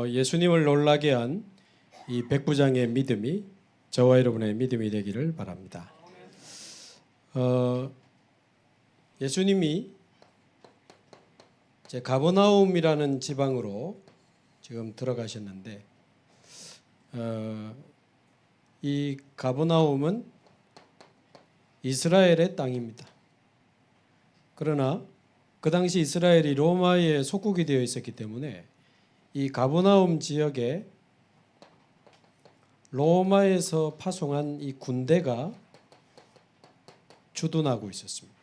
예수님을 놀라게 한 이 백부장의 믿음이 저와 여러분의 믿음이 되기를 바랍니다. 예수님이 이제 가버나움이라는 지방으로 지금 들어가셨는데 이 가버나움은 이스라엘의 땅입니다. 그러나 그 당시 이스라엘이 로마의 속국이 되어 있었기 때문에 이 가버나움 지역에 로마에서 파송한 이 군대가 주둔하고 있었습니다.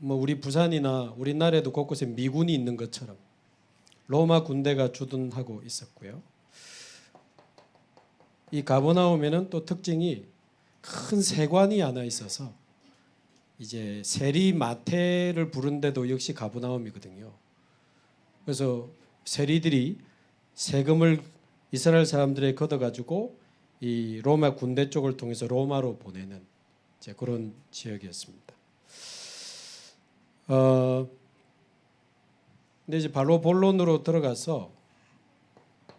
우리 부산이나 우리나라에도 곳곳에 미군이 있는 것처럼 로마 군대가 주둔하고 있었고요. 이 가버나움에는 또 특징이 큰 세관이 하나 있어서 이제 세리 마태를 부른데도 역시 가버나움이거든요. 그래서 세리들이 세금을 이스라엘 사람들에 걷어가지고 이 로마 군대 쪽을 통해서 로마로 보내는 이제 그런 지역이었습니다. 근데 이제 바로 본론으로 들어가서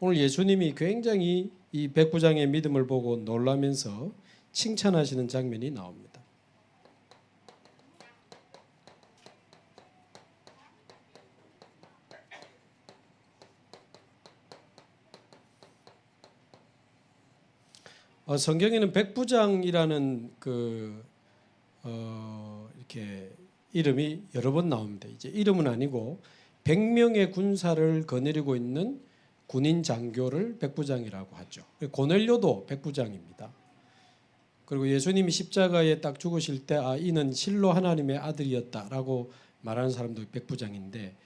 오늘 예수님이 굉장히 이 백부장의 믿음을 보고 놀라면서 칭찬하시는 장면이 나옵니다. 성경에는 백부장이라는 이렇게 이름이 여러 번 나옵니다. 이제 이름은 아니고 100명의 군사를 거느리고 있는 군인 장교를 백부장이라고 하죠. 고넬료도 백부장입니다. 그리고 예수님이 십자가에 딱 죽으실 때 이는 실로 하나님의 아들이었다라고 말하는 사람도 백부장인데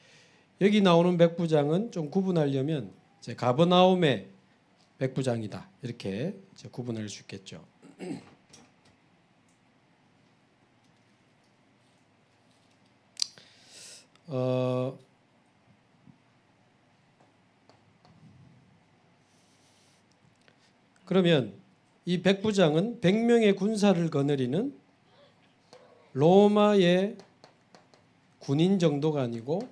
여기 나오는 백부장은 좀 구분하려면 이제 가버나움의 백부장이다 이렇게 이제 구분할 수 있겠죠. 그러면 이 백부장은 100명의 군사를 거느리는 로마의 군인 정도가 아니고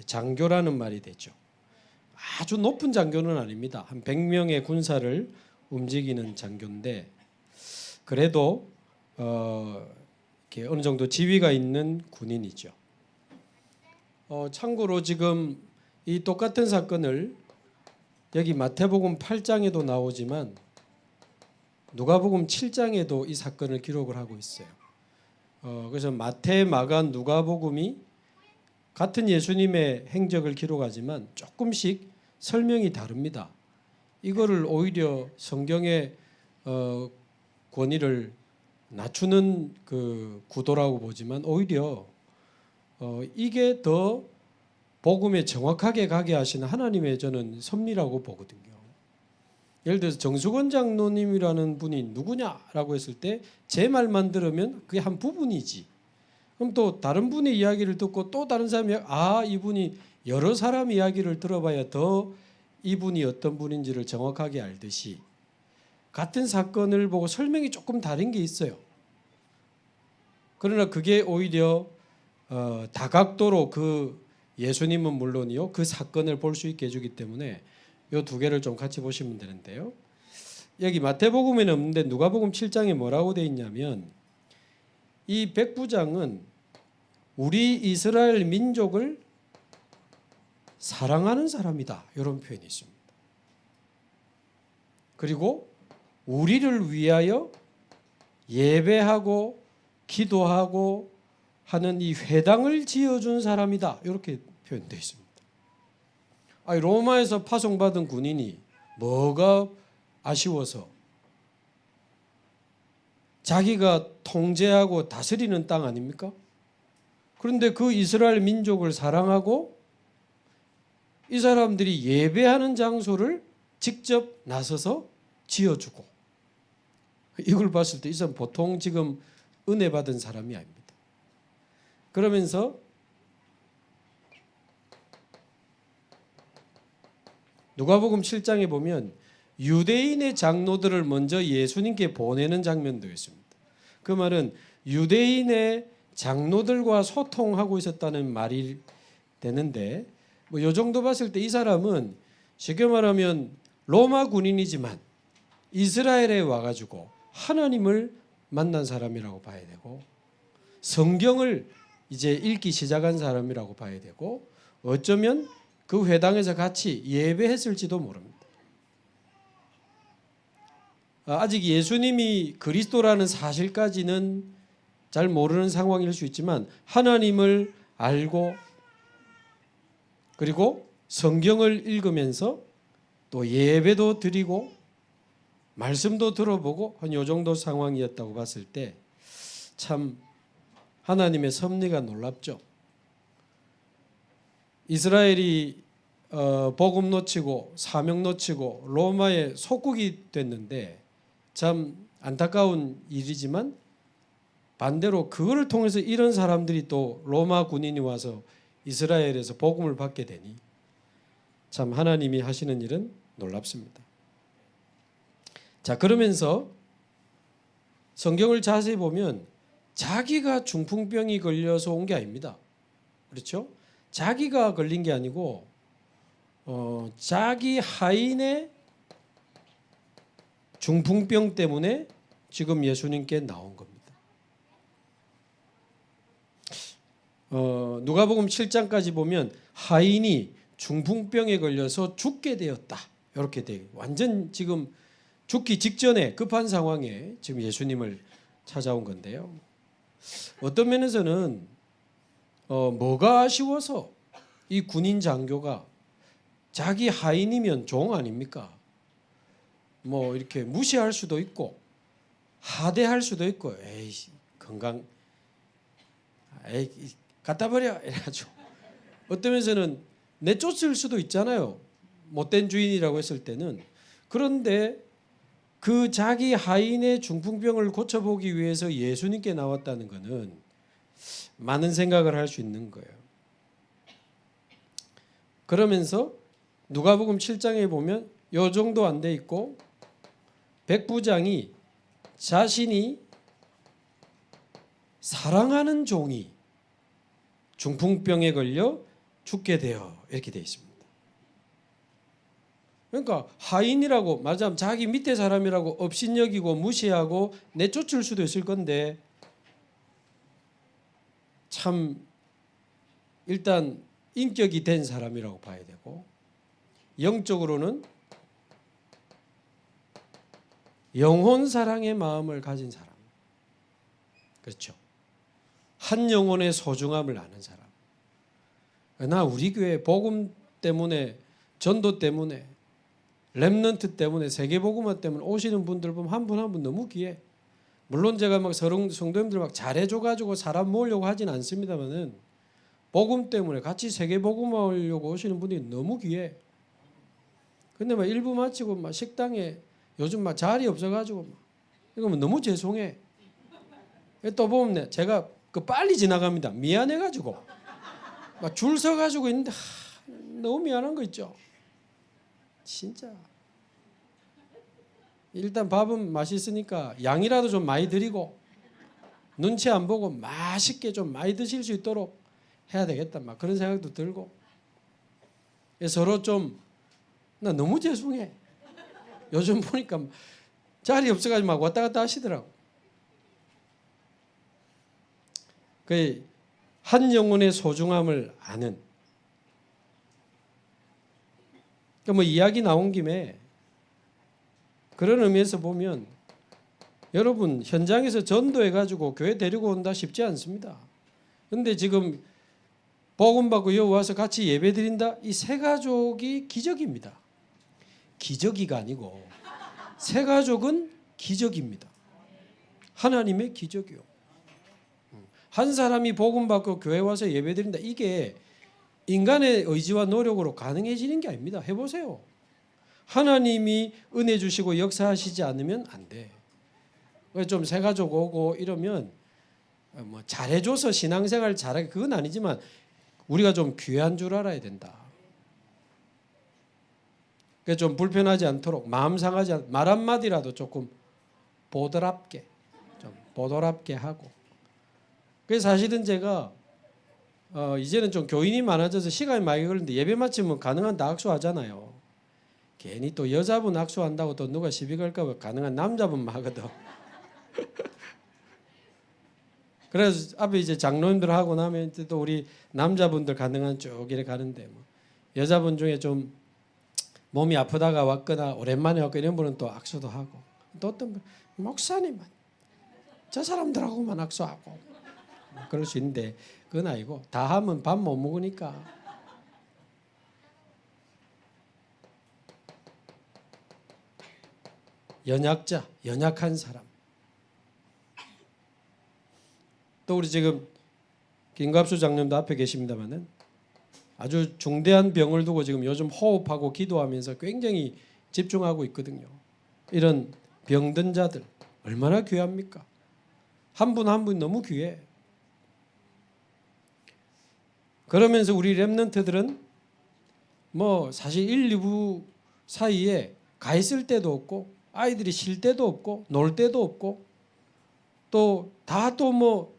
장교라는 말이 되죠. 아주 높은 장교는 아닙니다. 한 100명의 군사를 움직이는 장교인데 그래도 이렇게 어느 정도 지위가 있는 군인이죠. 참고로 지금 이 똑같은 사건을 여기 마태복음 8장에도 나오지만 누가복음 7장에도 이 사건을 기록을 하고 있어요. 그래서 마태, 마가, 누가복음이 같은 예수님의 행적을 기록하지만 조금씩 설명이 다릅니다. 이거를 오히려 성경의 권위를 낮추는 그 구도라고 보지만 오히려 이게 더 복음에 정확하게 가게 하시는 하나님의 저는 섭리라고 보거든요. 예를 들어서 정수건 장로님이라는 분이 누구냐라고 했을 때 제 말만 들으면 그게 한 부분이지. 그럼 또 다른 분의 이야기를 듣고 또 다른 사람이 이분이 여러 사람 이야기를 들어봐야 더 이분이 어떤 분인지를 정확하게 알듯이 같은 사건을 보고 설명이 조금 다른 게 있어요. 그러나 그게 오히려 다각도로 그 예수님은 물론이요 그 사건을 볼 수 있게 해주기 때문에 이 두 개를 좀 같이 보시면 되는데요. 여기 마태복음에는 없는데 누가복음 7장에 뭐라고 되어 있냐면 이 백부장은 우리 이스라엘 민족을 사랑하는 사람이다 이런 표현이 있습니다. 그리고 우리를 위하여 예배하고 기도하고 하는 이 회당을 지어준 사람이다 이렇게 표현되어 있습니다. 로마에서 파송받은 군인이 뭐가 아쉬워서 자기가 통제하고 다스리는 땅 아닙니까? 그런데 그 이스라엘 민족을 사랑하고 이 사람들이 예배하는 장소를 직접 나서서 지어주고 이걸 봤을 때 이 사람 보통 지금 은혜 받은 사람이 아닙니다. 그러면서 누가복음 7장에 보면 유대인의 장로들을 먼저 예수님께 보내는 장면도 있습니다. 그 말은 유대인의 장로들과 소통하고 있었다는 말이 되는데 이 정도 봤을 때 이 사람은 쉽게 말하면 로마 군인이지만 이스라엘에 와가지고 하나님을 만난 사람이라고 봐야 되고, 성경을 이제 읽기 시작한 사람이라고 봐야 되고, 어쩌면 그 회당에서 같이 예배했을지도 모릅니다. 아직 예수님이 그리스도라는 사실까지는 잘 모르는 상황일 수 있지만, 하나님을 알고 그리고 성경을 읽으면서 또 예배도 드리고 말씀도 들어보고 한 요 정도 상황이었다고 봤을 때 참 하나님의 섭리가 놀랍죠. 이스라엘이 복음 놓치고 사명 놓치고 로마의 속국이 됐는데 참 안타까운 일이지만, 반대로 그거를 통해서 이런 사람들이 또 로마 군인이 와서 이스라엘에서 복음을 받게 되니 참 하나님이 하시는 일은 놀랍습니다. 자, 그러면서 성경을 자세히 보면 자기가 중풍병이 걸려서 온 게 아닙니다. 그렇죠? 자기가 걸린 게 아니고 자기 하인의 중풍병 때문에 지금 예수님께 나온 겁니다. 누가복음 7장까지 보면 하인이 중풍병에 걸려서 죽게 되었다, 이렇게 돼요. 완전 지금 죽기 직전에 급한 상황에 지금 예수님을 찾아온 건데요. 어떤 면에서는 뭐가 아쉬워서 이 군인 장교가 자기 하인이면 종 아닙니까? 뭐 이렇게 무시할 수도 있고 하대할 수도 있고, 에이 건강, 에이 갖다 버려 이래가지고, 어떤 면에서는 내쫓을 수도 있잖아요. 못된 주인이라고 했을 때는. 그런데 그 자기 하인의 중풍병을 고쳐보기 위해서 예수님께 나왔다는 것은 많은 생각을 할 수 있는 거예요. 그러면서 누가복음 7장에 보면 요 정도 안 돼 있고, 백부장이 자신이 사랑하는 종이 중풍병에 걸려 죽게 되어, 이렇게 되어 있습니다. 그러니까 하인이라고 말하자면 자기 밑에 사람이라고 업신여기고 무시하고 내쫓을 수도 있을 건데, 참 일단 인격이 된 사람이라고 봐야 되고, 영적으로는 영혼 사랑의 마음을 가진 사람, 그렇죠. 한 영혼의 소중함을 아는 사람. 나 우리 교회 복음 때문에, 전도 때문에, 렘넌트 때문에, 세계복음화 때문에 오시는 분들 보면 한 분 한 분 너무 귀해. 물론 제가 막 성도님들 막 잘해줘가지고 사람 모으려고 하진 않습니다만은, 복음 때문에 같이 세계복음화 하려고 오시는 분들이 너무 귀해. 근데 막 일부 마치고 막 식당에 요즘 막 자리 없어가지고 이거면 너무 죄송해. 또 보면 제가 그 빨리 지나갑니다. 미안해가지고 막 줄 서가지고 있는데 너무 미안한 거 있죠. 진짜. 일단 밥은 맛있으니까 양이라도 좀 많이 드리고 눈치 안 보고 맛있게 좀 많이 드실 수 있도록 해야 되겠다, 막 그런 생각도 들고. 서로 좀, 나 너무 죄송해. 요즘 보니까 자리 없어가지고 막 왔다 갔다 하시더라고. 그 한 영혼의 소중함을 아는. 그러니까 뭐 이야기 나온 김에 그런 의미에서 보면, 여러분 현장에서 전도해가지고 교회 데리고 온다 쉽지 않습니다. 그런데 지금 복음 받고 여기 와서 같이 예배 드린다, 이 세 가족이 기적입니다. 기적이가 아니고 세 가족은 기적입니다. 하나님의 기적이요. 한 사람이 복음 받고 교회 와서 예배 드린다, 이게 인간의 의지와 노력으로 가능해지는 게 아닙니다. 해보세요. 하나님이 은혜 주시고 역사하시지 않으면 안 돼. 좀 새 가족 오고 이러면 뭐 잘해줘서 신앙생활 잘하게, 그건 아니지만 우리가 좀 귀한 줄 알아야 된다. 그래서 좀 불편하지 않도록, 마음 상하지 않, 말 한마디라도 조금 보드랍게, 좀 보드랍게 하고. 그래서 사실은 제가 이제는 좀 교인이 많아져서 시간이 많이 걸리는데 예배 마치면 가능한 다 악수하잖아요. 괜히 또 여자분 악수한다고 또 누가 시비 걸까 봐 가능한 남자분만 하거든. 그래서 앞에 이제 장로님들 하고 나면 또 우리 남자분들 가능한 쭉 이렇게 가는데 뭐 여자분 중에 좀 몸이 아프다가 왔거나 오랜만에 왔고 이런 분은 또 악수도 하고 또 어떤 분 목사님은 저 사람들하고만 악수하고 그럴 수 있는데 그건 아니고 다 하면 밥 못 먹으니까. 연약자, 연약한 사람. 또 우리 지금 김갑수 장님도 앞에 계십니다만은 아주 중대한 병을 두고 지금 요즘 호흡하고 기도하면서 굉장히 집중하고 있거든요. 이런 병든 자들 얼마나 귀합니까? 한 분 한 분 너무 귀해. 그러면서 우리 렘넌트들은 뭐 사실 1, 2부 사이에 가 있을 때도 없고 아이들이 쉴 때도 없고 놀 때도 없고 또 다 또 뭐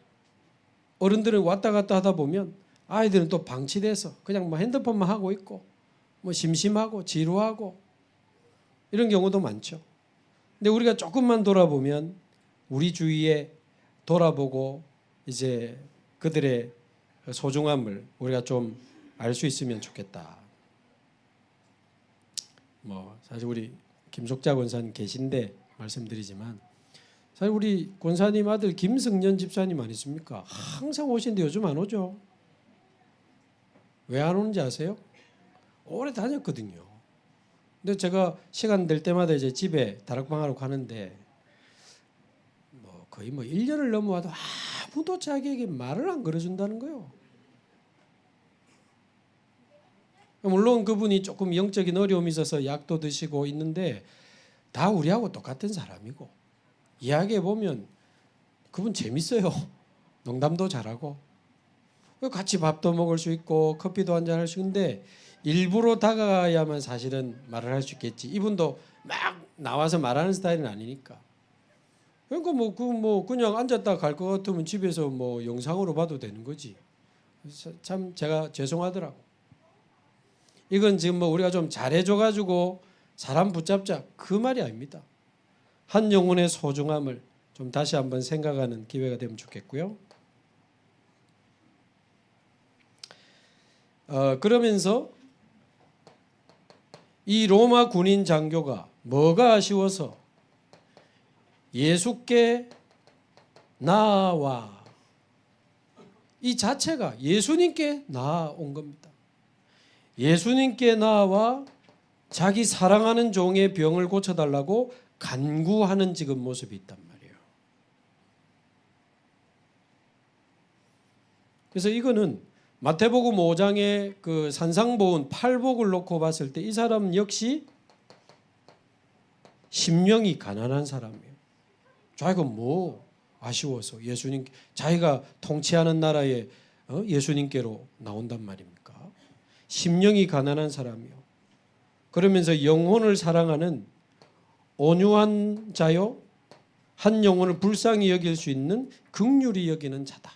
어른들은 왔다 갔다 하다 보면 아이들은 또 방치돼서 그냥 뭐 핸드폰만 하고 있고 뭐 심심하고 지루하고 이런 경우도 많죠. 근데 우리가 조금만 돌아보면 우리 주위에 돌아보고 이제 그들의 소중함을 우리가 좀 알 수 있으면 좋겠다. 뭐 사실 우리 김석자 권사님 계신데 말씀드리지만 사실 우리 권사님 아들 김승년 집사님 아니십니까? 항상 오시는데 요즘 안 오죠. 왜 안 오는지 아세요? 오래 다녔거든요. 근데 제가 시간 될 때마다 이제 집에 다락방하러 가는데 뭐 거의 뭐 1년을 넘어와도 아무도 자기에게 말을 안 걸어준다는 거예요. 물론 그분이 조금 영적인 어려움이 있어서 약도 드시고 있는데 다 우리하고 똑같은 사람이고 이야기해 보면 그분 재밌어요. 농담도 잘하고 같이 밥도 먹을 수 있고 커피도 한잔 할 수 있는데 일부러 다가가야만 사실은 말을 할 수 있겠지. 이분도 막 나와서 말하는 스타일은 아니니까. 그러니까 뭐 그냥 앉았다 갈 것 같으면 집에서 뭐 영상으로 봐도 되는 거지. 참 제가 죄송하더라고. 이건 지금 뭐 우리가 좀 잘해줘가지고 사람 붙잡자 그 말이 아닙니다. 한 영혼의 소중함을 좀 다시 한번 생각하는 기회가 되면 좋겠고요. 그러면서 이 로마 군인 장교가 뭐가 아쉬워서 예수께 나와 이 자체가 예수님께 나온 겁니다. 예수님께 나와 자기 사랑하는 종의 병을 고쳐달라고 간구하는 지금 모습이 있단 말이에요. 그래서 이거는 마태복음 5장의 그 산상보훈 팔복을 놓고 봤을 때 이 사람 역시 심령이 가난한 사람이에요. 자기가 뭐 아쉬워서 예수님 자기가 통치하는 나라에 예수님께로 나온단 말입니까? 심령이 가난한 사람이요. 그러면서 영혼을 사랑하는 온유한 자요. 한 영혼을 불쌍히 여길 수 있는 긍휼히 여기는 자다.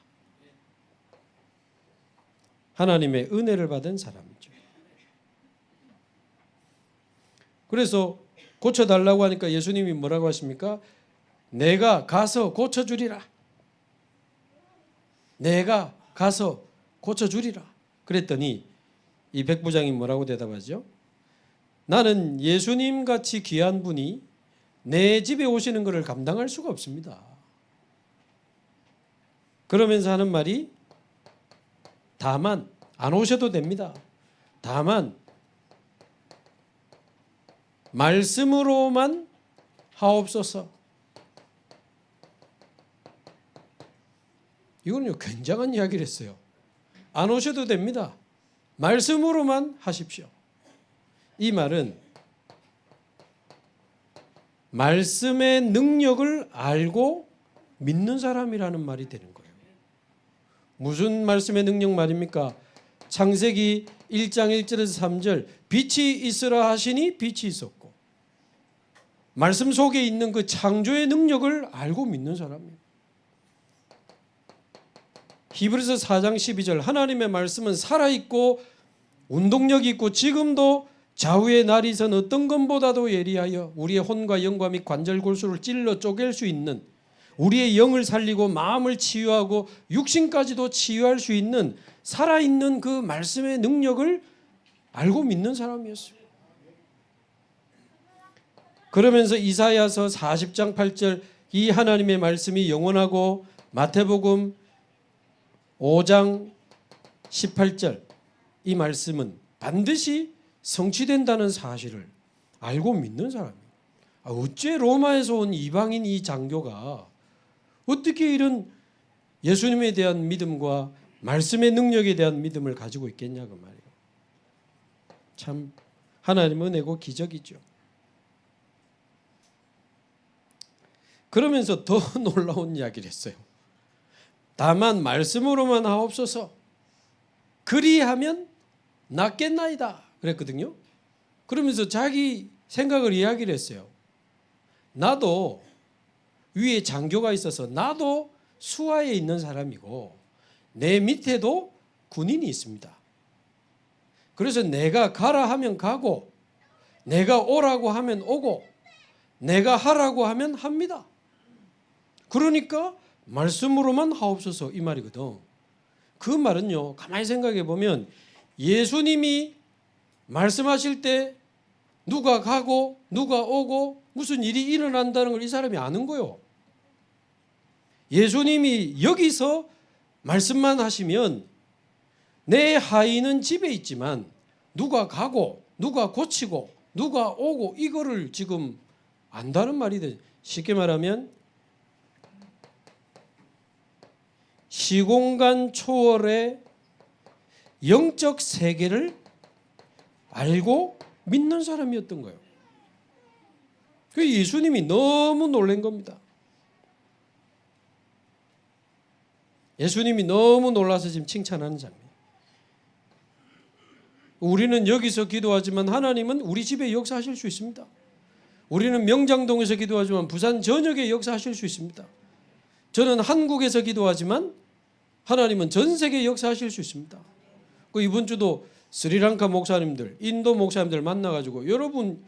하나님의 은혜를 받은 사람이죠. 그래서 고쳐달라고 하니까 예수님이 뭐라고 하십니까? 내가 가서 고쳐주리라. 내가 가서 고쳐주리라. 그랬더니 이 백부장이 뭐라고 대답하죠? 나는 예수님 같이 귀한 분이 내 집에 오시는 것을 감당할 수가 없습니다. 그러면서 하는 말이 다만 안 오셔도 됩니다. 다만 말씀으로만 하옵소서. 이거는요 굉장한 이야기를 했어요. 안 오셔도 됩니다. 말씀으로만 하십시오. 이 말은 말씀의 능력을 알고 믿는 사람이라는 말이 되는 거예요. 무슨 말씀의 능력 말입니까? 창세기 1장 1절에서 3절 빛이 있으라 하시니 빛이 있었고 말씀 속에 있는 그 창조의 능력을 알고 믿는 사람이에요. 히브리서 4장 12절 하나님의 말씀은 살아있고 운동력이 있고 지금도 좌우의 날이 선 어떤 것보다도 예리하여 우리의 혼과 영과 및 관절 골수를 찔러 쪼갤 수 있는, 우리의 영을 살리고 마음을 치유하고 육신까지도 치유할 수 있는 살아있는 그 말씀의 능력을 알고 믿는 사람이었어요. 그러면서 이사야서 40장 8절 이 하나님의 말씀이 영원하고 마태복음 5장 18절 이 말씀은 반드시 성취된다는 사실을 알고 믿는 사람이에요. 어째 로마에서 온 이방인 이 장교가 어떻게 이런 예수님에 대한 믿음과 말씀의 능력에 대한 믿음을 가지고 있겠냐고 말이에요. 참 하나님은 은혜고 기적이죠. 그러면서 더 놀라운 이야기를 했어요. 다만 말씀으로만 하옵소서 그리하면 낫겠나이다 그랬거든요. 그러면서 자기 생각을 이야기를 했어요. 나도 위에 장교가 있어서 나도 수하에 있는 사람이고 내 밑에도 군인이 있습니다. 그래서 내가 가라 하면 가고 내가 오라고 하면 오고 내가 하라고 하면 합니다. 그러니까 말씀으로만 하옵소서 이 말이거든. 그 말은요, 가만히 생각해 보면 예수님이 말씀하실 때 누가 가고 누가 오고 무슨 일이 일어난다는 걸 이 사람이 아는 거요. 예수님이 여기서 말씀만 하시면 내 하인은 집에 있지만 누가 가고 누가 고치고 누가 오고 이거를 지금 안다는 말이 돼. 쉽게 말하면 시공간 초월의 영적 세계를 알고 믿는 사람이었던 거예요. 그 예수님이 너무 놀란 겁니다. 예수님이 너무 놀라서 지금 칭찬하는 장면. 우리는 여기서 기도하지만 하나님은 우리 집에 역사하실 수 있습니다. 우리는 명장동에서 기도하지만 부산 전역에 역사하실 수 있습니다. 저는 한국에서 기도하지만 하나님은 전 세계에 역사하실 수 있습니다. 이번 주도 스리랑카 목사님들, 인도 목사님들 만나가지고 여러분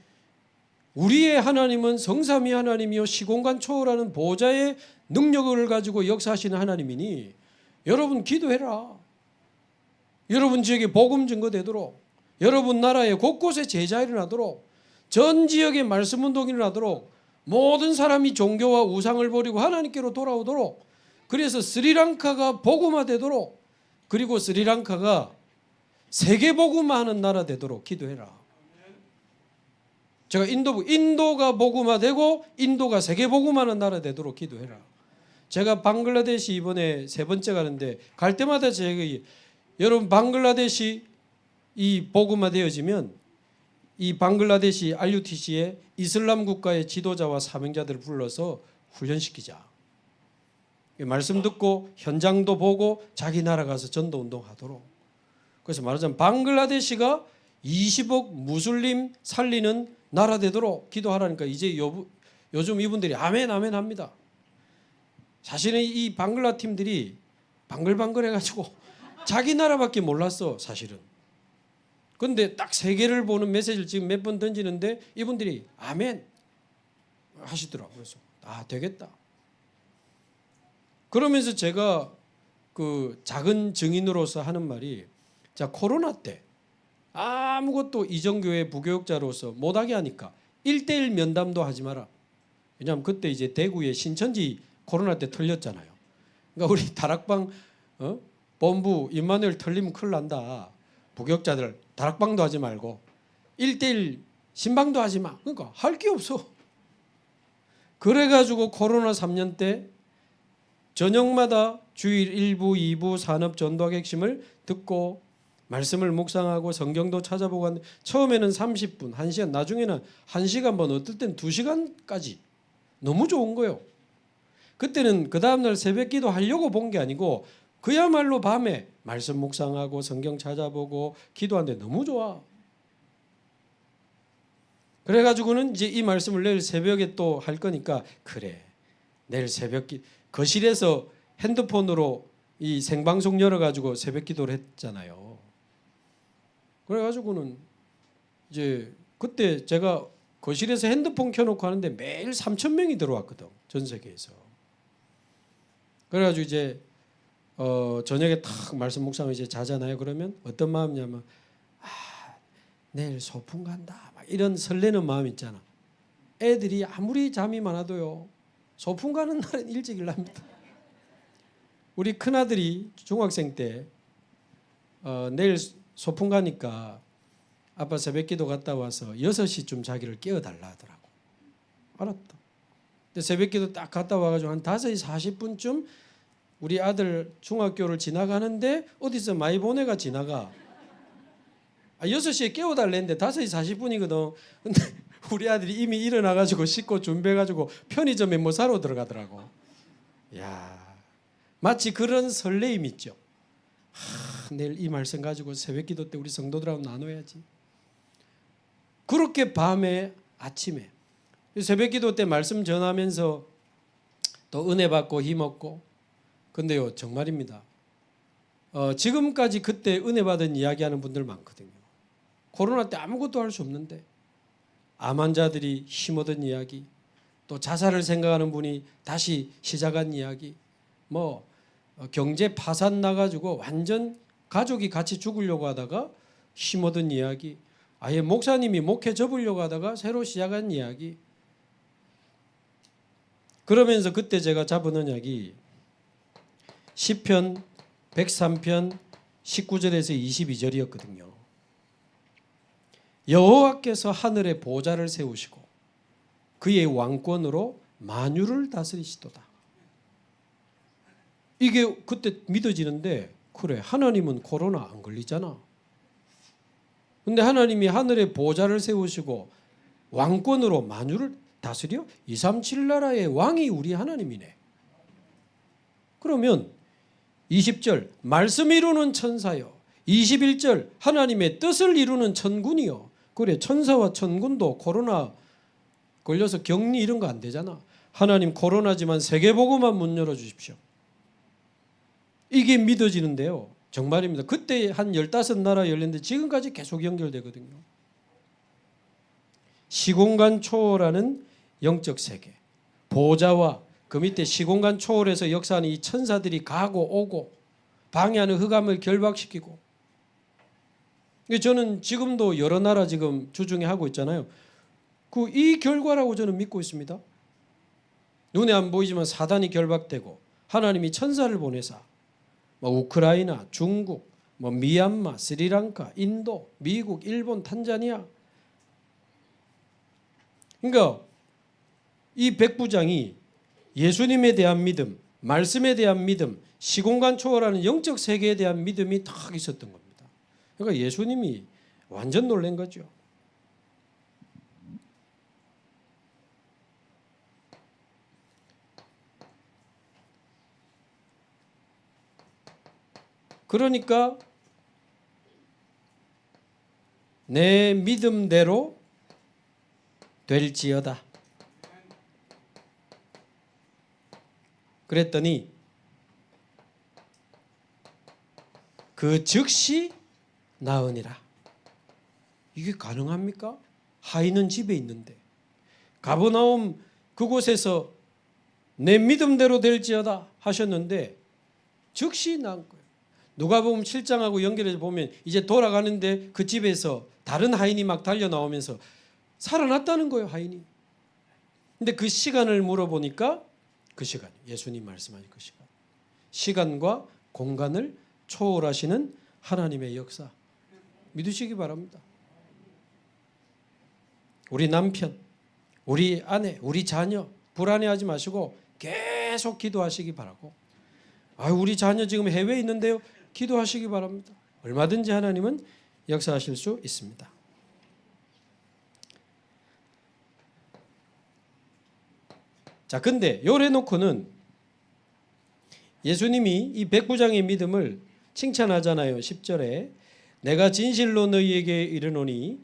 우리의 하나님은 성삼위 하나님이요 시공간 초월하는 보좌의 능력을 가지고 역사하시는 하나님이니 여러분 기도해라. 여러분 지역에 복음 증거되도록, 여러분 나라에 곳곳에 제자 일어나도록, 전 지역에 말씀 운동이 일어나도록, 모든 사람이 종교와 우상을 버리고 하나님께로 돌아오도록, 그래서 스리랑카가 복음화되도록, 그리고 스리랑카가 세계 복음화하는 나라 되도록 기도해라. 제가 인도가 복음화되고 인도가 세계 복음화하는 나라 되도록 기도해라. 제가 방글라데시 이번에 3번째 가는데 갈 때마다 제가 여러분 방글라데시 이 복음화되어지면 이 방글라데시 RUTC에 이슬람 국가의 지도자와 사명자들을 불러서 훈련시키자. 말씀 듣고 현장도 보고 자기 나라 가서 전도 운동하도록. 그래서 말하자면 방글라데시가 20억 무슬림 살리는 나라 되도록 기도하라니까 이제 요즘 이분들이 아멘 아멘 합니다. 사실은 이 방글라 팀들이 방글방글해가지고 자기 나라밖에 몰랐어 사실은. 그런데 딱 세계를 보는 메시지를 지금 몇 번 던지는데 이분들이 아멘 하시더라고요. 그래서 되겠다. 그러면서 제가 그 작은 증인으로서 하는 말이 자 코로나 때 아무것도 이정교회 부교육자로서 못하게 하니까 1:1 면담도 하지 마라. 왜냐하면 그때 이제 대구에 신천지 코로나 때 털렸잖아요. 그러니까 우리 다락방 본부 임마누엘 털리면 큰일 난다. 부교육자들 다락방도 하지 말고 1:1 신방도 하지 마. 그러니까 할 게 없어. 그래가지고 코로나 3년 때 저녁마다 주일 1부, 2부 산업 전도학 핵심을 듣고 말씀을 묵상하고 성경도 찾아보고 하는데 처음에는 30분, 1시간, 나중에는 1시간 반, 어떨 땐 2시간까지 너무 좋은 거예요. 그때는 그 다음날 새벽 기도 하려고 본 게 아니고 그야말로 밤에 말씀 묵상하고 성경 찾아보고 기도하는데 너무 좋아. 그래가지고는 이제 이 말씀을 내일 새벽에 또 할 거니까 그래 내일 새벽 거실에서 핸드폰으로 이 생방송 열어가지고 새벽 기도를 했잖아요. 그래가지고는 이제 그때 제가 거실에서 핸드폰 켜놓고 하는데 매일 3,000명이 들어왔거든, 전 세계에서. 그래가지고 이제 저녁에 탁 말씀 묵상을 이제 자잖아요. 그러면 어떤 마음이냐면 내일 소풍 간다 막 이런 설레는 마음 있잖아. 애들이 아무리 잠이 많아도요 소풍 가는 날은 일찍 일납니다. 우리 큰아들이 중학생 때 내일 소풍 가니까 아빠 새벽기도 갔다 와서 6시쯤 자기를 깨워달라 하더라고. 알았다. 근데 새벽기도 딱 갔다 와가지고 한 5시 40분쯤 우리 아들 중학교를 지나가는데 어디서 많이 보내가 지나가. 6시에 깨워달랬는데 5시 40분이거든. 근데 우리 아들이 이미 일어나가지고 씻고 준비해가지고 편의점에 뭐 사러 들어가더라고. 야, 마치 그런 설레임 있죠. 내일 이 말씀 가지고 새벽기도 때 우리 성도들하고 나눠야지. 그렇게 밤에 아침에 새벽기도 때 말씀 전하면서 또 은혜 받고 힘 얻고. 근데요 정말입니다. 지금까지 그때 은혜 받은 이야기하는 분들 많거든요. 코로나 때 아무것도 할 수 없는데 암 환자들이 힘 얻은 이야기, 또 자살을 생각하는 분이 다시 시작한 이야기, 뭐 경제 파산 나가지고 완전 가족이 같이 죽으려고 하다가 힘 얻은 이야기, 아예 목사님이 목회 접으려고 하다가 새로 시작한 이야기. 그러면서 그때 제가 잡은 언약이 시편 103편 19절에서 22절이었거든요. 여호와께서 하늘에 보좌를 세우시고 그의 왕권으로 만유를 다스리시도다. 이게 그때 믿어지는데, 그래 하나님은 코로나 안 걸리잖아. 근데 하나님이 하늘에 보좌를 세우시고 왕권으로 만유를 다스려? 237 나라의 왕이 우리 하나님이네. 그러면 20절 말씀 이루는 천사요, 21절 하나님의 뜻을 이루는 천군이요. 그래 천사와 천군도 코로나 걸려서 격리 이런 거 안 되잖아. 하나님 코로나지만 세계복음만 문 열어주십시오. 이게 믿어지는데요 정말입니다. 그때 한 15나라 열렸는데 지금까지 계속 연결되거든요. 시공간 초월하는 영적 세계, 보좌와 그 밑에 시공간 초월해서 역사하는 이 천사들이 가고 오고 방해하는 흑암을 결박시키고. 저는 지금도 여러 나라 지금 주중에 하고 있잖아요. 이 결과라고 저는 믿고 있습니다. 눈에 안 보이지만 사단이 결박되고 하나님이 천사를 보내사 우크라이나, 중국, 미얀마, 스리랑카, 인도, 미국, 일본, 탄자니아. 그러니까 이 백부장이 예수님에 대한 믿음, 말씀에 대한 믿음, 시공간 초월하는 영적 세계에 대한 믿음이 딱 있었던 겁니다. 그러니까 예수님이 완전 놀란 거죠. 그러니까 내 믿음대로 될지어다. 그랬더니 그 즉시 나으니라. 이게 가능합니까? 하인은 집에 있는데. 가버나움 그곳에서 내 믿음대로 될지어다 하셨는데 즉시 나은 거예요. 누가복음 7장하고 연결해서 보면 이제 돌아가는데 그 집에서 다른 하인이 막 달려 나오면서 살아났다는 거예요, 하인이. 근데 그 시간을 물어보니까 그 시간, 예수님 말씀하신 그 시간, 시간과 공간을 초월하시는 하나님의 역사 믿으시기 바랍니다. 우리 남편, 우리 아내, 우리 자녀 불안해하지 마시고 계속 기도하시기 바라고. 우리 자녀 지금 해외에 있는데요, 기도하시기 바랍니다. 얼마든지 하나님은 역사하실 수 있습니다. 자, 근데 요래 놓고는 예수님이 이 백부장의 믿음을 칭찬하잖아요. 10절에 내가 진실로 너희에게 이르노니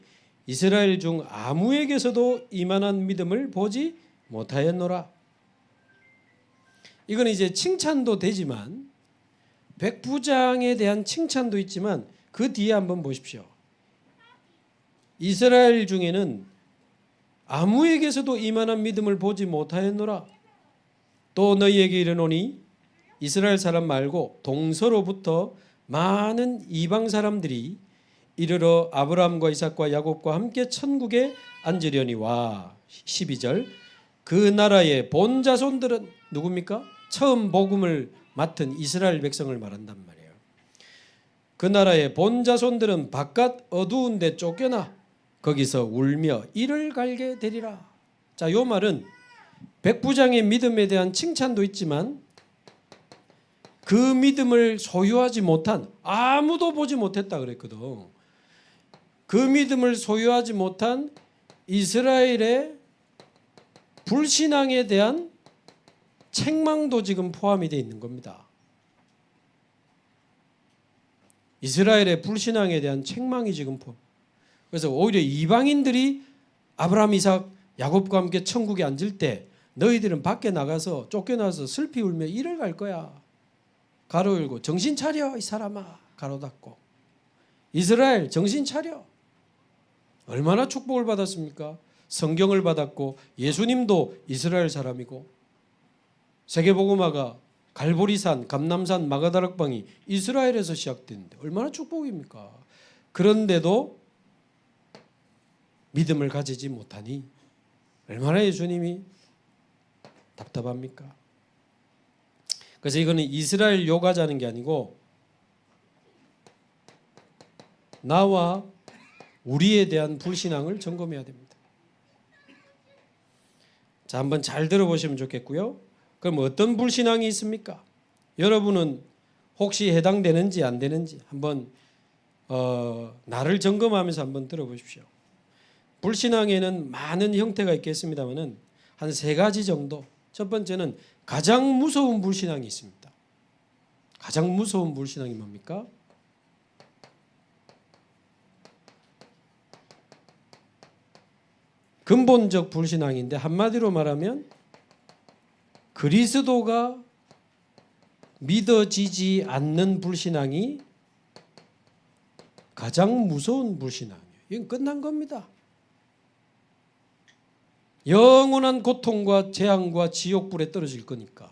이스라엘 중 아무에게서도 이만한 믿음을 보지 못하였노라. 이건 이제 칭찬도 되지만 백부장에 대한 칭찬도 있지만 그 뒤에 한번 보십시오. 이스라엘 중에는 아무에게서도 이만한 믿음을 보지 못하였노라. 또 너희에게 이르노니 이스라엘 사람 말고 동서로부터 많은 이방 사람들이 이르러 아브라함과 이삭과 야곱과 함께 천국에 앉으려니와. 12절 그 나라의 본 자손들은 누굽니까? 처음 복음을 맡은 이스라엘 백성을 말한단 말이에요. 그 나라의 본 자손들은 바깥 어두운 데 쫓겨나 거기서 울며 이를 갈게 되리라. 자, 요 말은 백부장의 믿음에 대한 칭찬도 있지만 그 믿음을 소유하지 못한, 아무도 보지 못했다 그랬거든. 그 믿음을 소유하지 못한 이스라엘의 불신앙에 대한 책망도 지금 포함이 되어 있는 겁니다. 이스라엘의 불신앙에 대한 책망이 지금 포함. 그래서 오히려 이방인들이 아브라함, 이삭, 야곱과 함께 천국에 앉을 때 너희들은 밖에 나가서 쫓겨나서 슬피 울며 이를 갈 거야. 가로 열고 정신 차려 이 사람아, 가로 닫고. 이스라엘 정신 차려. 얼마나 축복을 받았습니까? 성경을 받았고 예수님도 이스라엘 사람이고 세계복음화가 갈보리산, 감남산, 마가다락방이 이스라엘에서 시작됐는데 얼마나 축복입니까? 그런데도 믿음을 가지지 못하니 얼마나 예수님이 답답합니까? 그래서 이거는 이스라엘 욕하자는 게 아니고 나와 우리에 대한 불신앙을 점검해야 됩니다. 자, 한번 잘 들어보시면 좋겠고요. 그럼 어떤 불신앙이 있습니까? 여러분은 혹시 해당되는지 안 되는지 한번 나를 점검하면서 한번 들어보십시오. 불신앙에는 많은 형태가 있겠습니다만은 한 세 가지 정도. 첫 번째는 가장 무서운 불신앙이 있습니다. 가장 무서운 불신앙이 뭡니까? 근본적 불신앙인데 한마디로 말하면 그리스도가 믿어지지 않는 불신앙이 가장 무서운 불신앙이에요. 이건 끝난 겁니다. 영원한 고통과 재앙과 지옥불에 떨어질 거니까.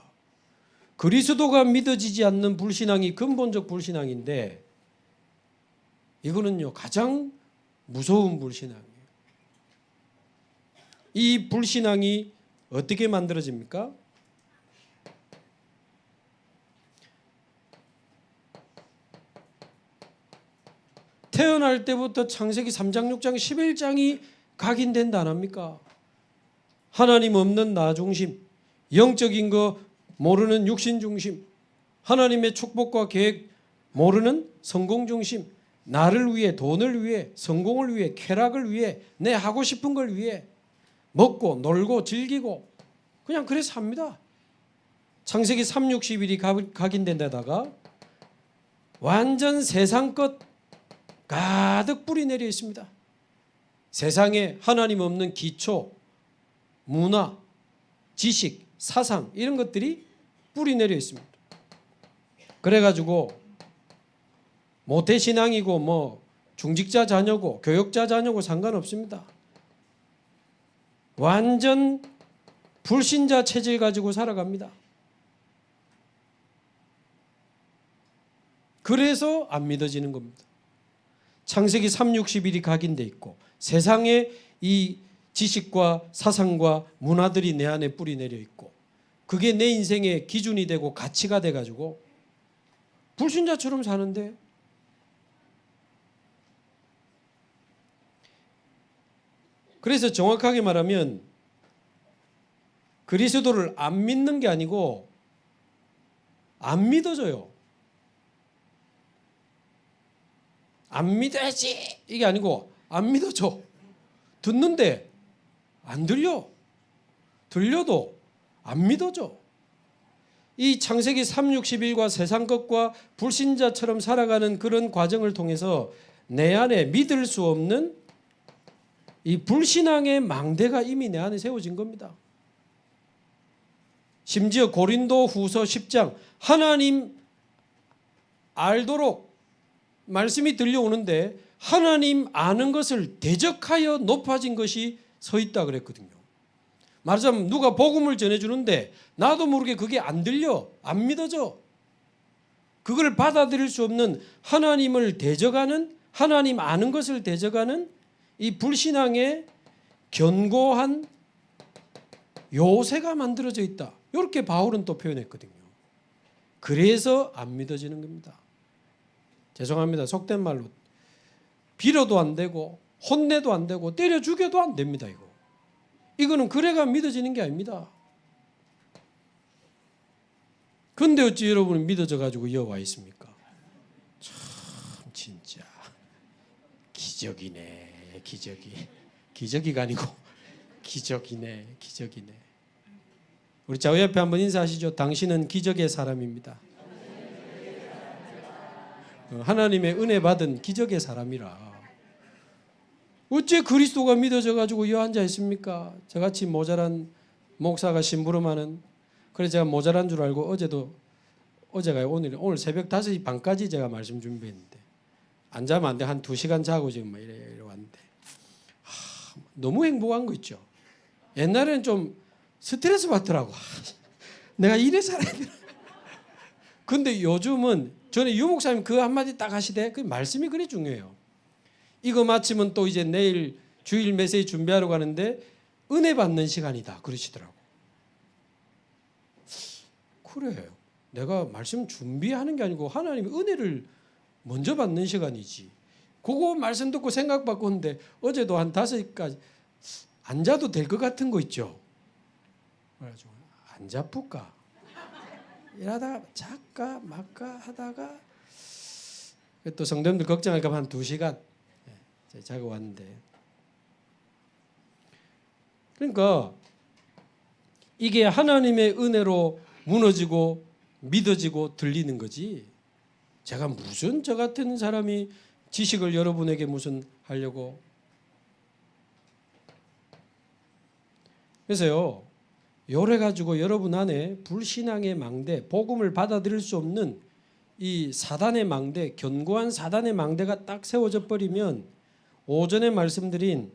그리스도가 믿어지지 않는 불신앙이 근본적 불신앙인데 이거는요 가장 무서운 불신앙이에요. 이 불신앙이 어떻게 만들어집니까? 태어날 때부터 창세기 3장, 6장, 11장이 각인된다 안 합니까? 하나님 없는 나 중심, 영적인 거 모르는 육신 중심, 하나님의 축복과 계획 모르는 성공 중심, 나를 위해, 돈을 위해, 성공을 위해, 쾌락을 위해, 내 하고 싶은 걸 위해 먹고 놀고 즐기고 그냥 그래서 삽니다. 창세기 3, 60일이 각인된 데다가 완전 세상 것 가득 뿌리 내려 있습니다. 세상에 하나님 없는 기초, 문화, 지식, 사상 이런 것들이 뿌리 내려 있습니다. 그래가지고 모태신앙이고 뭐 중직자 자녀고 교역자 자녀고 상관없습니다. 완전 불신자 체질 가지고 살아갑니다. 그래서 안 믿어지는 겁니다. 창세기 3, 60일이 각인돼 있고 세상에 이 지식과 사상과 문화들이 내 안에 뿌리 내려 있고 그게 내 인생의 기준이 되고 가치가 돼가지고 불신자처럼 사는데 그래서 정확하게 말하면 그리스도를 안 믿는 게 아니고 안 믿어져요. 안 믿어야지 이게 아니고 안 믿어져. 듣는데 안 들려. 들려도 안 믿어져. 이 창세기 3, 60일과 세상 것과 불신자처럼 살아가는 그런 과정을 통해서 내 안에 믿을 수 없는 이 불신앙의 망대가 이미 내 안에 세워진 겁니다. 심지어 고린도 후서 10장 하나님 알도록 말씀이 들려오는데 하나님 아는 것을 대적하여 높아진 것이 서 있다 그랬거든요. 말하자면 누가 복음을 전해주는데 나도 모르게 그게 안 들려, 안 믿어져. 그걸 받아들일 수 없는 하나님을 대적하는, 하나님 아는 것을 대적하는 이 불신앙의 견고한 요새가 만들어져 있다. 이렇게 바울은 또 표현했거든요. 그래서 안 믿어지는 겁니다. 죄송합니다. 속된 말로 빌어도 안 되고 혼내도 안 되고 때려 죽여도 안 됩니다. 이거는 그래가 믿어지는 게 아닙니다. 근데 어찌 여러분은 믿어져 가지고 여와 있습니까? 참 진짜 기적이네. 기적이가 아니고 기적이네. 우리 좌우 옆에 한번 인사하시죠. 당신은 기적의 사람입니다. 하나님의 은혜 받은 기적의 사람이라. 어째 그리스도가 믿어져 가지고 여 앉아 있습니까? 저같이 모자란 목사가 심부름하는. 그래서 제가 모자란 줄 알고 어제가 오늘 새벽 5시 반까지 제가 말씀 준비했는데 안 자면 안 돼. 한 2시간 자고 지금 이래 왔는데 너무 행복한 거 있죠. 옛날에는 좀 스트레스 받더라고. 내가 이래 살아야 되나. 근데 요즘은 전에 유 목사님 그 한마디 딱 하시되 그 말씀이 그리 중요해요. 이거 마치면 또 이제 내일 주일 메시지 준비하러 가는데 은혜 받는 시간이다 그러시더라고. 그래요. 내가 말씀 준비하는 게 아니고 하나님의 은혜를 먼저 받는 시간이지. 그거 말씀 듣고 생각 바꾸는데 어제도 한 5시까지 안 자도 될 것 같은 거 있죠. 그래가지고 안 자쁠까? 일하다가 잘까 말까 하다가 또 성도님들 걱정할까 봐 한 2시간 자고 왔는데. 그러니까 이게 하나님의 은혜로 무너지고 믿어지고 들리는 거지. 제가 무슨 저 같은 사람이 지식을 여러분에게 무슨 하려고. 그래서요. 요래 가지고 여러분 안에 불신앙의 망대, 복음을 받아들일 수 없는 이 사단의 망대, 견고한 사단의 망대가 딱 세워져 버리면 오전에 말씀드린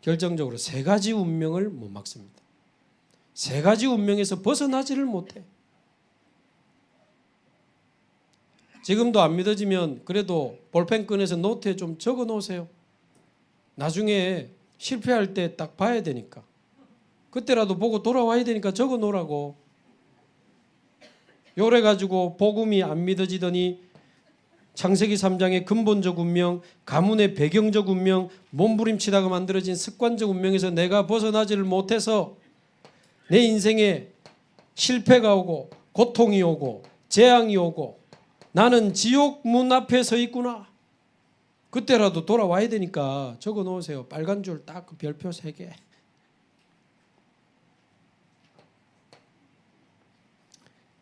결정적으로 3가지 운명을 못 막습니다. 3가지 운명에서 벗어나지를 못해. 지금도 안 믿어지면 그래도 볼펜 꺼내서 노트에 좀 적어 놓으세요. 나중에 실패할 때 딱 봐야 되니까. 그때라도 보고 돌아와야 되니까 적어 놓으라고. 요래 가지고 복음이 안 믿어지더니 창세기 3장의 근본적 운명, 가문의 배경적 운명, 몸부림치다가 만들어진 습관적 운명에서 내가 벗어나지를 못해서 내 인생에 실패가 오고 고통이 오고 재앙이 오고 나는 지옥 문 앞에 서 있구나. 그때라도 돌아와야 되니까 적어 놓으세요. 빨간 줄 딱 별표 3개.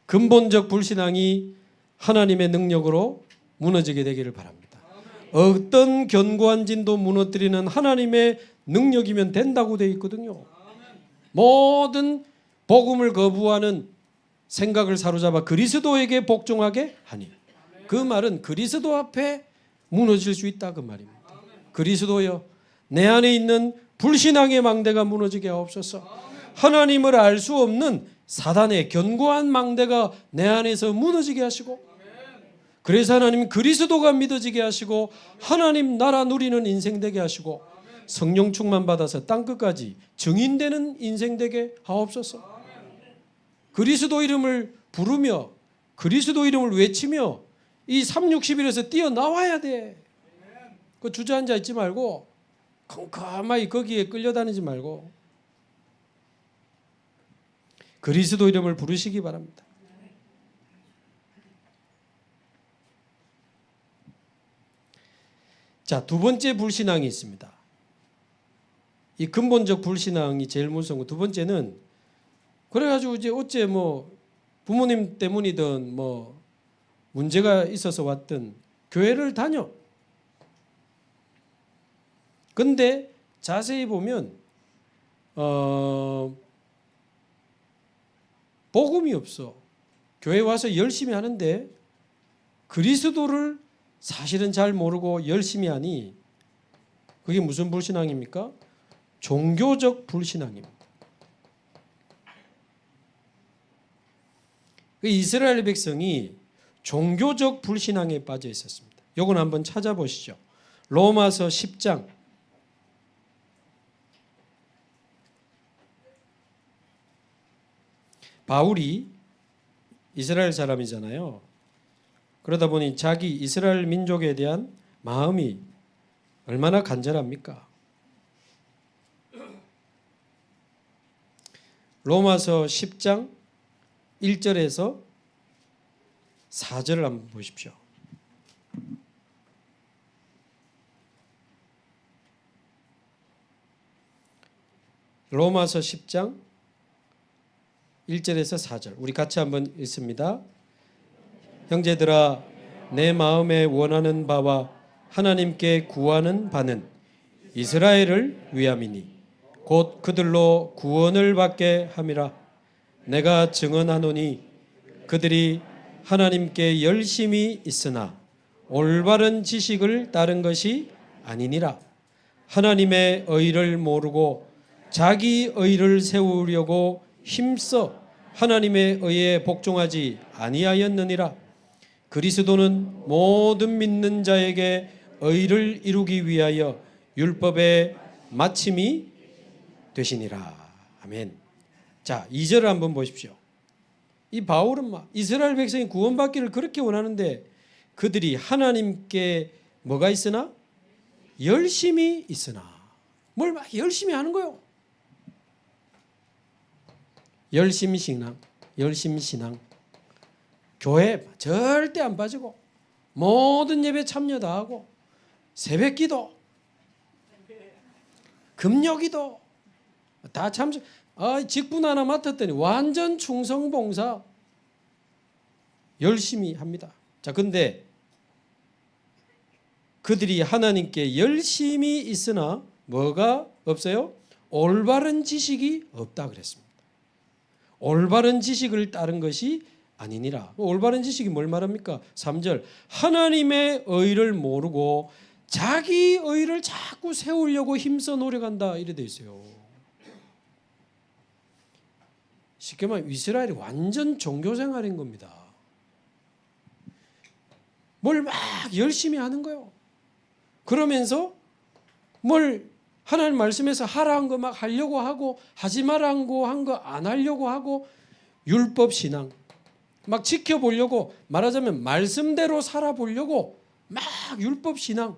근본적 불신앙이 하나님의 능력으로 무너지게 되기를 바랍니다. 어떤 견고한 진도 무너뜨리는 하나님의 능력이면 된다고 되어 있거든요. 모든 복음을 거부하는 생각을 사로잡아 그리스도에게 복종하게 하니. 그 말은 그리스도 앞에 무너질 수 있다 그 말입니다. 그리스도여 내 안에 있는 불신앙의 망대가 무너지게 하옵소서. 하나님을 알 수 없는 사단의 견고한 망대가 내 안에서 무너지게 하시고, 그래서 하나님 그리스도가 믿어지게 하시고 하나님 나라 누리는 인생 되게 하시고 성령 충만 받아서 땅끝까지 증인되는 인생 되게 하옵소서. 그리스도 이름을 부르며 그리스도 이름을 외치며 이 360일에서 뛰어나와야 돼. 그 주저앉아 있지 말고 컴컴하게 거기에 끌려다니지 말고 그리스도 이름을 부르시기 바랍니다. 자, 2번째 불신앙이 있습니다. 이 근본적 불신앙이 제일 무서운 거. 2번째는 그래가지고 이제 어째 뭐 부모님 때문이든 뭐 문제가 있어서 왔든 교회를 다녀. 근데 자세히 보면 복음이 없어. 교회 와서 열심히 하는데 그리스도를 사실은 잘 모르고 열심히 하니 그게 무슨 불신앙입니까? 종교적 불신앙입니다. 이스라엘 백성이 종교적 불신앙에 빠져 있었습니다. 이건 한번 찾아보시죠. 로마서 10장. 바울이 이스라엘 사람이잖아요. 그러다 보니 자기 이스라엘 민족에 대한 마음이 얼마나 간절합니까? 로마서 10장 1절에서 4절을 한번 보십시오. 로마서 10장 1절에서 4절 우리 같이 한번 읽습니다. 형제들아 내 마음에 원하는 바와 하나님께 구하는 바는 이스라엘을 위함이니 곧 그들로 구원을 받게 함이라. 내가 증언하노니 그들이 하나님께 열심히 있으나 올바른 지식을 따른 것이 아니니라. 하나님의 의를 모르고 자기 의를 세우려고 힘써 하나님의 의에 복종하지 아니하였느니라. 그리스도는 모든 믿는 자에게 의를 이루기 위하여 율법의 마침이 되시니라. 아멘. 자, 2절을 한번 보십시오. 이 바울은 이스라엘 백성이 구원받기를 그렇게 원하는데 그들이 하나님께 뭐가 있으나? 열심히 있으나. 뭘 막 열심히 하는 거요. 열심 신앙. 교회 절대 안 빠지고 모든 예배 참여 다 하고 새벽기도, 금요기도 다 참석. 직분 하나 맡았더니 완전 충성봉사 열심히 합니다. 자, 근데 그들이 하나님께 열심히 있으나 뭐가 없어요? 올바른 지식이 없다 그랬습니다. 올바른 지식을 따른 것이 아니니라. 올바른 지식이 뭘 말합니까? 3절 하나님의 의를 모르고 자기 의를 자꾸 세우려고 힘써 노력한다 이래 돼 있어요. 쉽게 말하면 이스라엘이 완전 종교생활인 겁니다. 뭘 막 열심히 하는 거예요. 그러면서 뭘 하나님 말씀에서 하라 한 거 막 하려고 하고 하지 마라 한 거 안 하려고 하고 율법 신앙 막 지켜보려고 말하자면 말씀대로 살아보려고 막 율법 신앙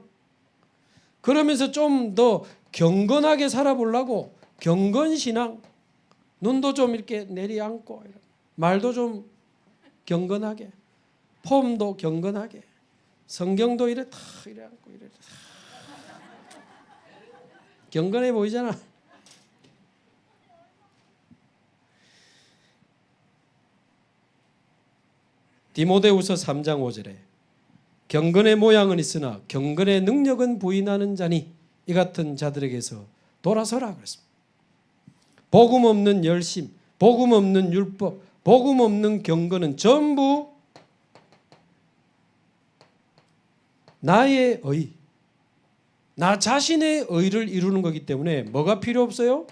그러면서 좀 더 경건하게 살아보려고 경건 신앙 눈도 좀 이렇게 내리앉고 말도 좀 경건하게 폼도 경건하게 성경도 이래 다 이래 앉고 이래 경건해 보이잖아. 디모데후서 3장 5절에 경건의 모양은 있으나 경건의 능력은 부인하는 자니 이 같은 자들에게서 돌아서라 그랬습니다. 복음 없는 열심, 복음 없는 율법, 복음 없는 경건은 전부 나의 의, 나 자신의 의를 이루는 거기 때문에 뭐가 필요 없어요?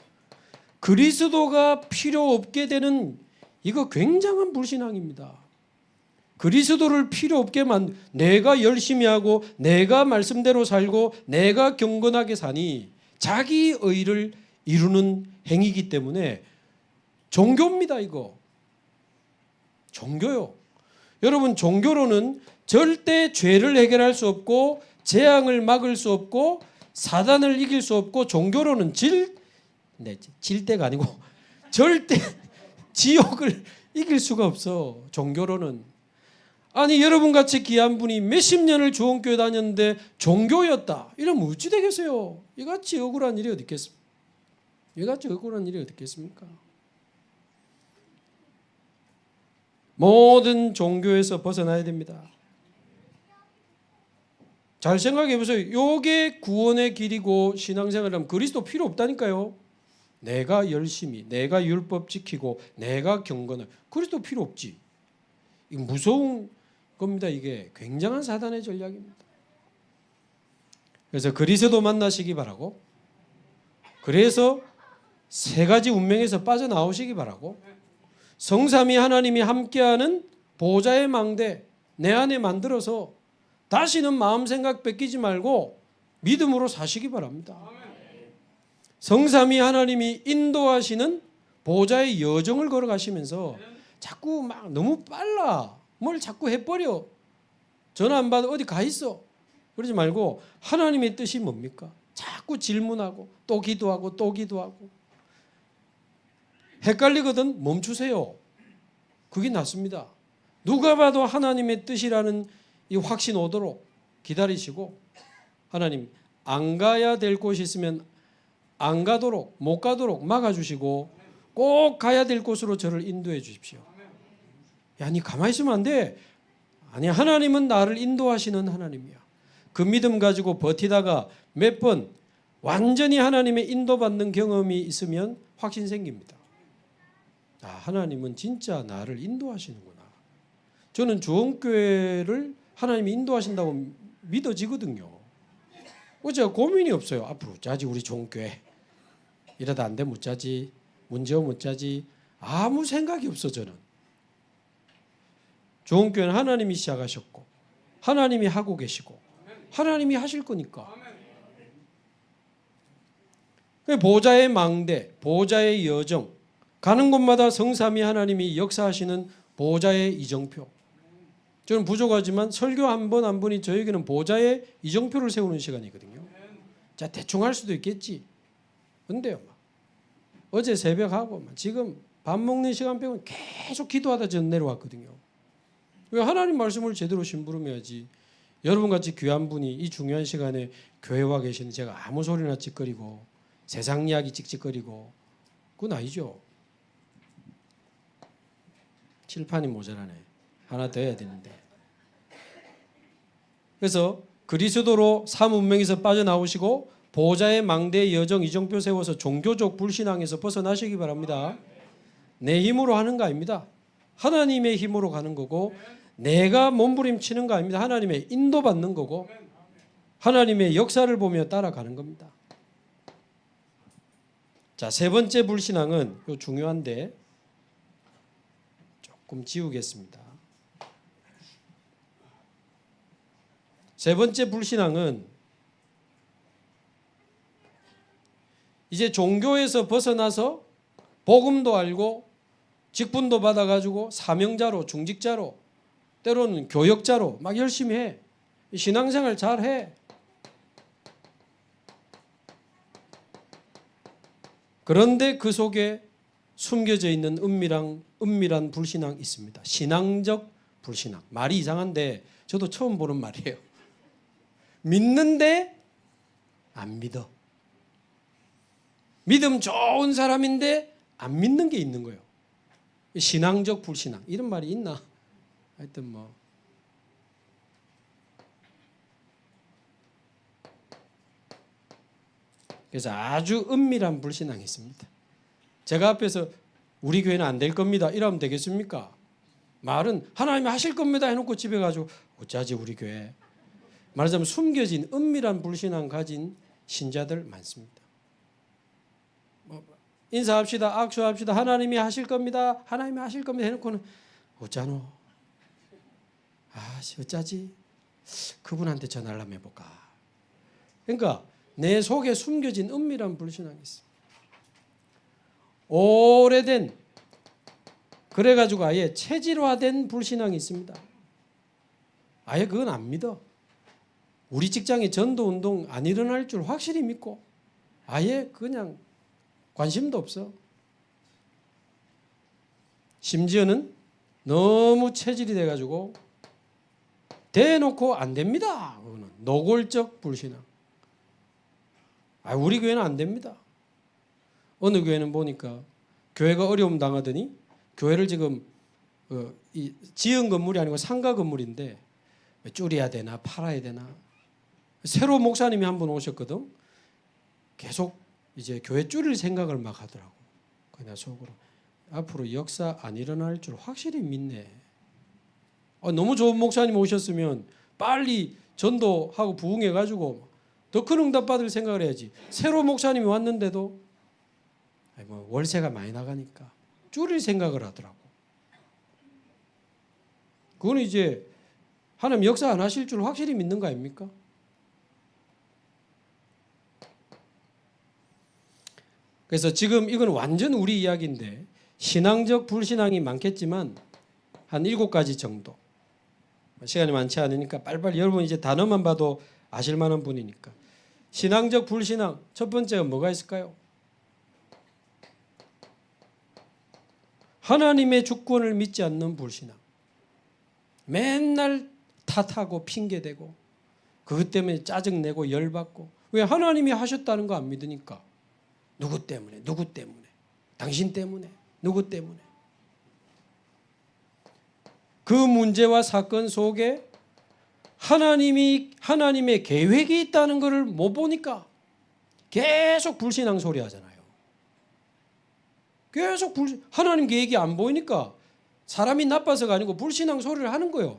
그리스도가 필요 없게 되는 이거 굉장한 불신앙입니다. 그리스도를 필요 없게만 내가 열심히 하고 내가 말씀대로 살고 내가 경건하게 사니 자기 의를 이루는 행위이기 때문에 종교입니다. 이거 종교요. 여러분 종교로는 절대 죄를 해결할 수 없고 재앙을 막을 수 없고 사단을 이길 수 없고 종교로는 질대가 아니고 절대 지옥을 이길 수가 없어. 종교로는. 아니 여러분같이 귀한 분이 몇십 년을 주원교회 다녔는데 종교였다. 이러면 어찌 되겠어요? 이같이 억울한 일이 어디 있겠습니까? 이같이 억울한 일이 어디 있겠습니까? 모든 종교에서 벗어나야 됩니다. 잘 생각해 보세요. 이게 구원의 길이고 신앙생활하면 그리스도 필요 없다니까요. 내가 열심히, 내가 율법 지키고, 내가 경건을 그리스도 필요 없지. 이 무서운 겁니다. 이게 굉장한 사단의 전략입니다. 그래서 그리스도 만나시기 바라고, 그래서 세 가지 운명에서 빠져나오시기 바라고, 성삼위 하나님이 함께하는 보좌의 망대 내 안에 만들어서 다시는 마음 생각 뺏기지 말고 믿음으로 사시기 바랍니다. 성삼위 하나님이 인도하시는 보좌의 여정을 걸어가시면서 자꾸 막 너무 빨라, 뭘 자꾸 해버려, 전화 안 받아 어디 가 있어, 그러지 말고 하나님의 뜻이 뭡니까? 자꾸 질문하고 또 기도하고 또 기도하고. 헷갈리거든 멈추세요. 그게 낫습니다. 누가 봐도 하나님의 뜻이라는 이 확신 오도록 기다리시고, 하나님 안 가야 될 곳이 있으면 안 가도록, 못 가도록 막아주시고 꼭 가야 될 곳으로 저를 인도해 주십시오. 야, 니 가만히 있으면 안 돼. 아니, 하나님은 나를 인도하시는 하나님이야. 그 믿음 가지고 버티다가 몇 번 완전히 하나님의 인도받는 경험이 있으면 확신 생깁니다. 아, 하나님은 진짜 나를 인도하시는구나. 저는 주원교회를 하나님이 인도하신다고 믿어지거든요. 제가 고민이 없어요. 앞으로 짜지 우리 종교회. 이러다 안 되면 못 짜지. 문제 오면 못 짜지. 아무 생각이 없어 저는. 종교회는 하나님이 시작하셨고 하나님이 하고 계시고 하나님이 하실 거니까. 보좌의 망대, 보좌의 여정, 가는 곳마다 성삼위 하나님이 역사하시는 보좌의 이정표. 저는 부족하지만 설교 한 번 한 번이 저에게는 보좌의 이정표를 세우는 시간이거든요. 자, 대충 할 수도 있겠지. 근데요, 어제 새벽하고 지금 밥 먹는 시간 빼고는 계속 기도하다 저는 내려왔거든요. 왜? 하나님 말씀을 제대로 심부름해야지. 여러분같이 귀한 분이 이 중요한 시간에 교회 와 계시는 제가 아무 소리나 찌꺼리고 세상 이야기 찍찍거리고 그건 아니죠. 칠판이 모자라네. 하나 더 해야 되는데. 그래서 그리스도로 삼운명에서 빠져나오시고 보좌의 망대의 여정 이정표 세워서 종교적 불신앙에서 벗어나시기 바랍니다. 내 힘으로 하는 거 아닙니다. 하나님의 힘으로 가는 거고, 내가 몸부림치는 거 아닙니다. 하나님의 인도받는 거고, 하나님의 역사를 보며 따라가는 겁니다. 자, 세 번째 불신앙은 중요한데 조금 지우겠습니다. 세 번째 불신앙은 이제 종교에서 벗어나서 복음도 알고 직분도 받아가지고 사명자로, 중직자로, 때로는 교역자로 막 열심히 해. 신앙생활 잘해. 그런데 그 속에 숨겨져 있는 은밀한 불신앙이 있습니다. 신앙적 불신앙. 말이 이상한데 저도 처음 보는 말이에요. 믿는데 안 믿어. 믿음 좋은 사람인데 안 믿는 게 있는 거예요. 신앙적 불신앙. 이런 말이 있나? 하여튼 그래서 아주 은밀한 불신앙이 있습니다. 제가 앞에서 우리 교회는 안 될 겁니다 이러면 되겠습니까? 말은 하나님이 하실 겁니다 해놓고 집에 가지고 어쩌지 우리 교회. 말하자면 숨겨진 은밀한 불신앙 가진 신자들 많습니다. 인사합시다, 악수합시다, 하나님이 하실 겁니다, 하나님이 하실 겁니다 해놓고는 어쩌노? 어쩌지? 그분한테 전화를 한번 해볼까? 그러니까 내 속에 숨겨진 은밀한 불신앙이 있어. 오래된, 그래가지고 아예 체질화된 불신앙이 있습니다. 아예 그건 안 믿어. 우리 직장에 전도운동 안 일어날 줄 확실히 믿고 아예 그냥 관심도 없어. 심지어는 너무 체질이 돼가지고 대놓고 안 됩니다. 그거는 노골적 불신앙. 우리 교회는 안 됩니다. 어느 교회는 보니까 교회가 어려움 당하더니 교회를 지금 지은 건물이 아니고 상가 건물인데 줄여야 되나 팔아야 되나. 새로 목사님이 한 분 오셨거든. 계속 이제 교회 줄일 생각을 막 하더라고. 그냥 속으로 앞으로 역사 안 일어날 줄 확실히 믿네. 너무 좋은 목사님 오셨으면 빨리 전도하고 부흥해가지고 더 큰 응답 받을 생각을 해야지. 새로 목사님이 왔는데도 뭐 월세가 많이 나가니까 줄일 생각을 하더라고. 그거는 이제 하나님 역사 안 하실 줄 확실히 믿는 거 아닙니까? 그래서 지금 이건 완전 우리 이야기인데 신앙적 불신앙이 많겠지만 한 7가지 정도. 시간이 많지 않으니까 빨리빨리 여러분 이제 단어만 봐도 아실 만한 분이니까. 신앙적 불신앙 첫 번째가 뭐가 있을까요? 하나님의 주권을 믿지 않는 불신앙. 맨날 탓하고 핑계대고 그것 때문에 짜증내고 열받고. 왜? 하나님이 하셨다는 거 안 믿으니까. 누구 때문에? 누구 때문에? 당신 때문에? 누구 때문에? 그 문제와 사건 속에 하나님의 계획이 있다는 것을 못 보니까 계속 불신앙 소리 하잖아요. 계속 하나님 계획이 안 보이니까 사람이 나빠서가 아니고 불신앙 소리를 하는 거예요.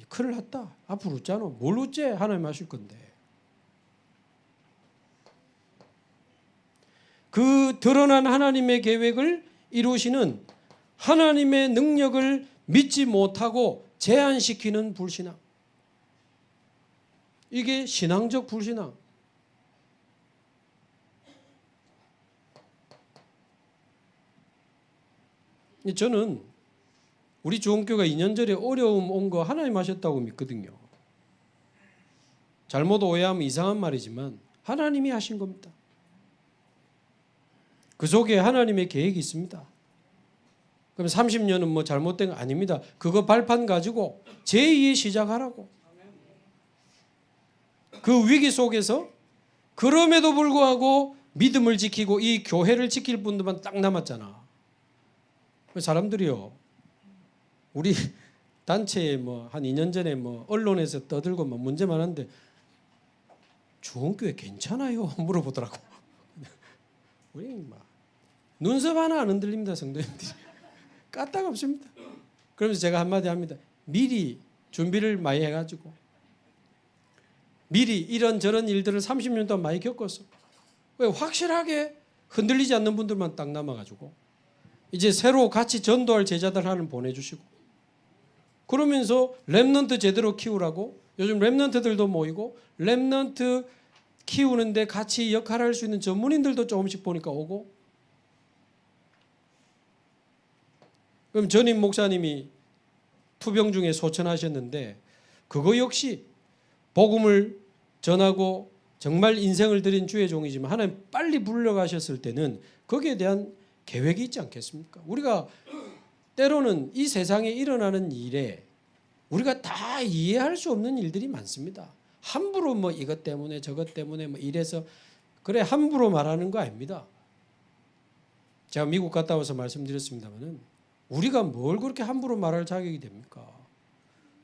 큰일 났다. 앞으로 웃잖아. 뭘 웃지? 하나님 하실 건데. 그 드러난 하나님의 계획을 이루시는 하나님의 능력을 믿지 못하고 제한시키는 불신앙. 이게 신앙적 불신앙. 저는 우리 주원교가 2년 전에 어려움 온 거 하나님 하셨다고 믿거든요. 잘못 오해하면 이상한 말이지만 하나님이 하신 겁니다. 그 속에 하나님의 계획이 있습니다. 그럼 30년은 뭐 잘못된 거 아닙니다. 그거 발판 가지고 제2의 시작하라고. 그 위기 속에서 그럼에도 불구하고 믿음을 지키고 이 교회를 지킬 분들만 딱 남았잖아. 사람들이요, 우리 단체에 뭐 한 2년 전에 뭐 언론에서 떠들고 뭐 문제 많은데 주원교회 괜찮아요? 물어보더라고. 우리 막 눈썹 하나 안 흔들립니다, 성도님들이. 까딱 없습니다. 그러면서 제가 한마디 합니다. 미리 준비를 많이 해가지고 미리 이런저런 일들을 30년 동안 많이 겪었어. 왜? 확실하게 흔들리지 않는 분들만 딱 남아가지고 이제 새로 같이 전도할 제자들 하나 보내주시고 그러면서 렘넌트 제대로 키우라고 요즘 렘넌트들도 모이고 렘넌트 키우는데 같이 역할할 수 있는 전문인들도 조금씩 보니까 오고. 그럼 전임 목사님이 투병 중에 소천하셨는데 그거 역시 복음을 전하고 정말 인생을 드린 주의 종이지만 하나님 빨리 불러가셨을 때는 거기에 대한 계획이 있지 않겠습니까? 우리가 때로는 이 세상에 일어나는 일에 우리가 다 이해할 수 없는 일들이 많습니다. 함부로 뭐 이것 때문에 저것 때문에 뭐 이래서 그래 함부로 말하는 거 아닙니다. 제가 미국 갔다 와서 말씀드렸습니다마는 우리가 뭘 그렇게 함부로 말할 자격이 됩니까?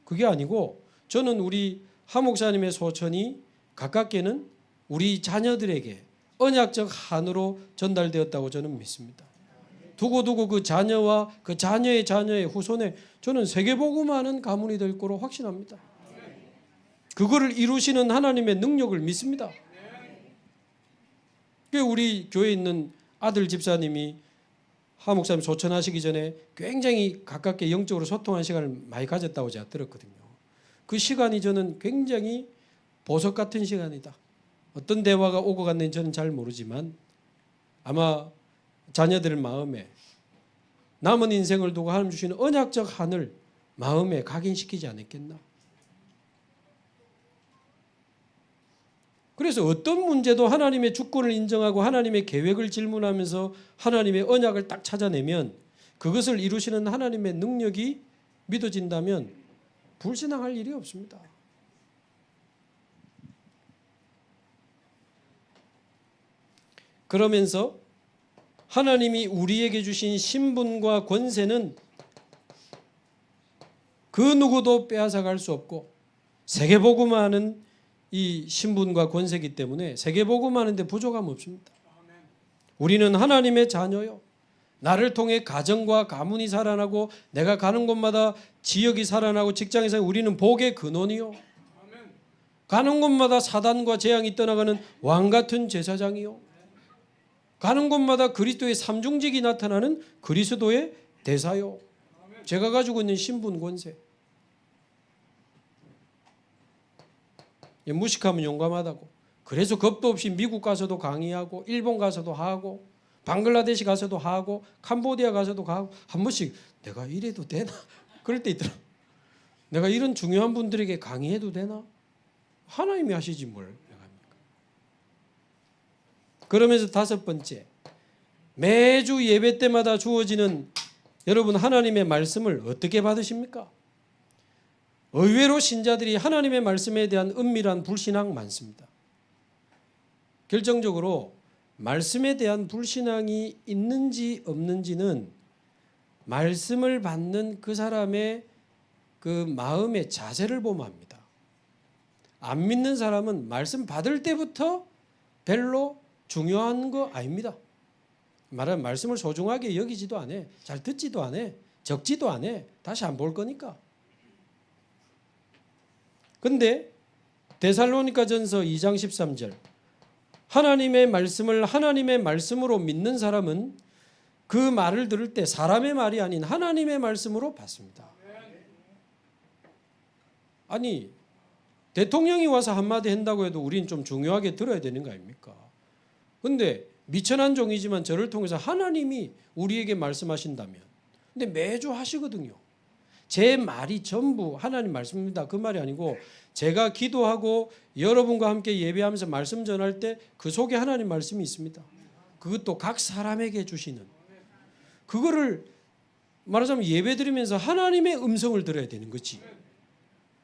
그게 아니고 저는 우리 하 목사님의 소천이 가깝게는 우리 자녀들에게 언약적 한으로 전달되었다고 저는 믿습니다. 두고두고 그 자녀와 그 자녀의 자녀의 후손에 저는 세계복음하는 가문이 될 거로 확신합니다. 그거를 이루시는 하나님의 능력을 믿습니다. 우리 교회에 있는 아들 집사님이 하 목사님 소천하시기 전에 굉장히 가깝게 영적으로 소통하는 시간을 많이 가졌다고 제가 들었거든요. 그 시간이 저는 굉장히 보석 같은 시간이다. 어떤 대화가 오고 갔는지 저는 잘 모르지만 아마 자녀들 마음에 남은 인생을 두고 하나님 주시는 언약적 한을 마음에 각인시키지 않았겠나. 그래서 어떤 문제도 하나님의 주권을 인정하고 하나님의 계획을 질문하면서 하나님의 언약을 딱 찾아내면 그것을 이루시는 하나님의 능력이 믿어진다면 불신앙할 일이 없습니다. 그러면서 하나님이 우리에게 주신 신분과 권세는 그 누구도 빼앗아갈 수 없고 세계복음하는 이 신분과 권세이기 때문에 세계복음하는 데 부족함 없습니다. 우리는 하나님의 자녀요. 나를 통해 가정과 가문이 살아나고 내가 가는 곳마다 지역이 살아나고 직장에서 우리는 복의 근원이요. 가는 곳마다 사단과 재앙이 떠나가는 왕 같은 제사장이요. 가는 곳마다 그리스도의 삼중직이 나타나는 그리스도의 대사요. 제가 가지고 있는 신분 권세. 무식하면 용감하다고. 그래서 겁도 없이 미국 가서도 강의하고 일본 가서도 하고 방글라데시 가서도 하고 캄보디아 가서도 가고 한 번씩 내가 이래도 되나? 그럴 때 있더라. 내가 이런 중요한 분들에게 강의해도 되나? 하나님이 하시지 뭘 내가 합니까? 그러면서 다섯 번째, 매주 예배 때마다 주어지는 여러분 하나님의 말씀을 어떻게 받으십니까? 의외로 신자들이 하나님의 말씀에 대한 은밀한 불신앙 많습니다. 결정적으로 말씀에 대한 불신앙이 있는지 없는지는 말씀을 받는 그 사람의 그 마음의 자세를 보면 압니다. 안 믿는 사람은 말씀 받을 때부터 별로 중요한 거 아닙니다. 말하면 말씀을 소중하게 여기지도 않아. 잘 듣지도 않아. 적지도 않아. 다시 안 볼 거니까. 근데 데살로니가전서 2장 13절 하나님의 말씀을 하나님의 말씀으로 믿는 사람은 그 말을 들을 때 사람의 말이 아닌 하나님의 말씀으로 받습니다. 아니 대통령이 와서 한마디 한다고 해도 우린 좀 중요하게 들어야 되는 거 아닙니까? 근데 미천한 종이지만 저를 통해서 하나님이 우리에게 말씀하신다면 근데 매주 하시거든요. 제 말이 전부 하나님 말씀입니다. 그 말이 아니고 제가 기도하고 여러분과 함께 예배하면서 말씀 전할 때 그 속에 하나님 말씀이 있습니다. 그것도 각 사람에게 주시는 그거를 말하자면 예배 드리면서 하나님의 음성을 들어야 되는 거지.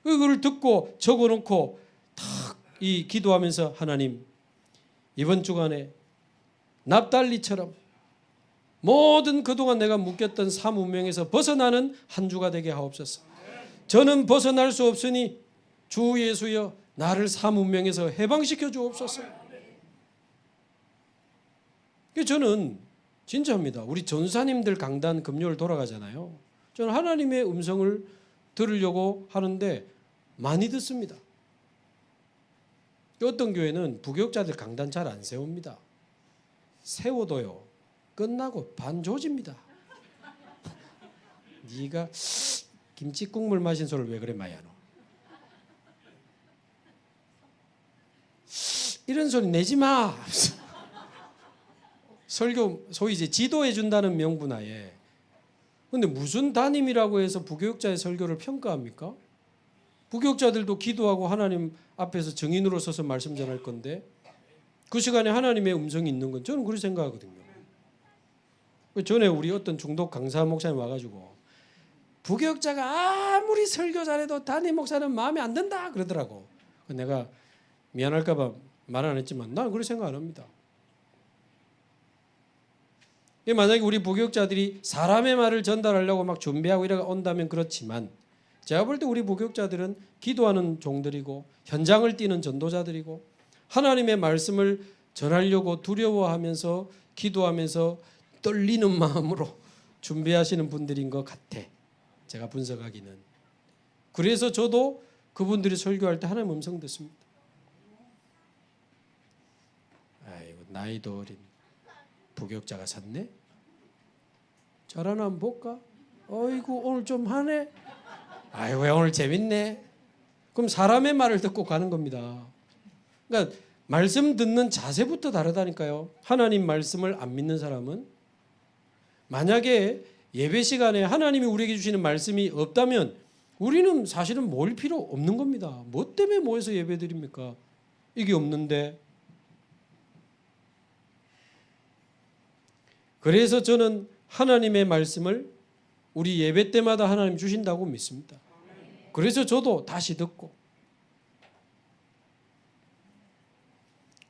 그걸 듣고 적어놓고 탁 이 기도하면서 하나님 이번 주간에 납달리처럼 모든 그동안 내가 묶였던 삶 운명에서 벗어나는 한 주가 되게 하옵소서. 저는 벗어날 수 없으니 주 예수여 나를 삶 운명에서 해방시켜 주옵소서. 저는 진짜입니다. 우리 전사님들 강단 금요일 돌아가잖아요. 저는 하나님의 음성을 들으려고 하는데 많이 듣습니다. 어떤 교회는 부교육자들 강단 잘 안 세웁니다. 세워도요. 끝나고 반조집니다. 네가 김치 국물 마신 소리를 왜 그래 많이 하노? 이런 소리 내지 마. 설교 소위 이제 지도해 준다는 명분하에. 근데 무슨 담임이라고 해서 부교육자의 설교를 평가합니까? 부교육자들도 기도하고 하나님 앞에서 증인으로 서서 말씀 전할 건데 그 시간에 하나님의 음성이 있는 건 저는 그렇게 생각하거든요. 전에 우리 어떤 중독 강사 목사님 와가지고 부교육자가 아무리 설교 잘해도 담임 목사는 마음에 안 든다 그러더라고. 내가 미안할까봐 말 안 했지만 나는 그렇게 생각 안 합니다. 만약에 우리 부교육자들이 사람의 말을 전달하려고 막 준비하고 이러고 온다면 그렇지만 제가 볼 때 우리 부교육자들은 기도하는 종들이고 현장을 뛰는 전도자들이고 하나님의 말씀을 전하려고 두려워하면서 기도하면서 떨리는 마음으로 준비하시는 분들인 것 같아. 제가 분석하기는. 그래서 저도 그분들이 설교할 때 하나님 음성 듣습니다. 아이고 나이도 어린 부교육자가 샀네. 저라나 한번 볼까? 어이구 오늘 좀 하네. 아이고 오늘 재밌네. 그럼 사람의 말을 듣고 가는 겁니다. 그러니까 말씀 듣는 자세부터 다르다니까요. 하나님 말씀을 안 믿는 사람은 만약에 예배 시간에 하나님이 우리에게 주시는 말씀이 없다면 우리는 사실은 모일 필요 없는 겁니다. 뭐 때문에 모여서 예배 드립니까? 이게 없는데. 그래서 저는 하나님의 말씀을 우리 예배 때마다 하나님 주신다고 믿습니다. 그래서 저도 다시 듣고.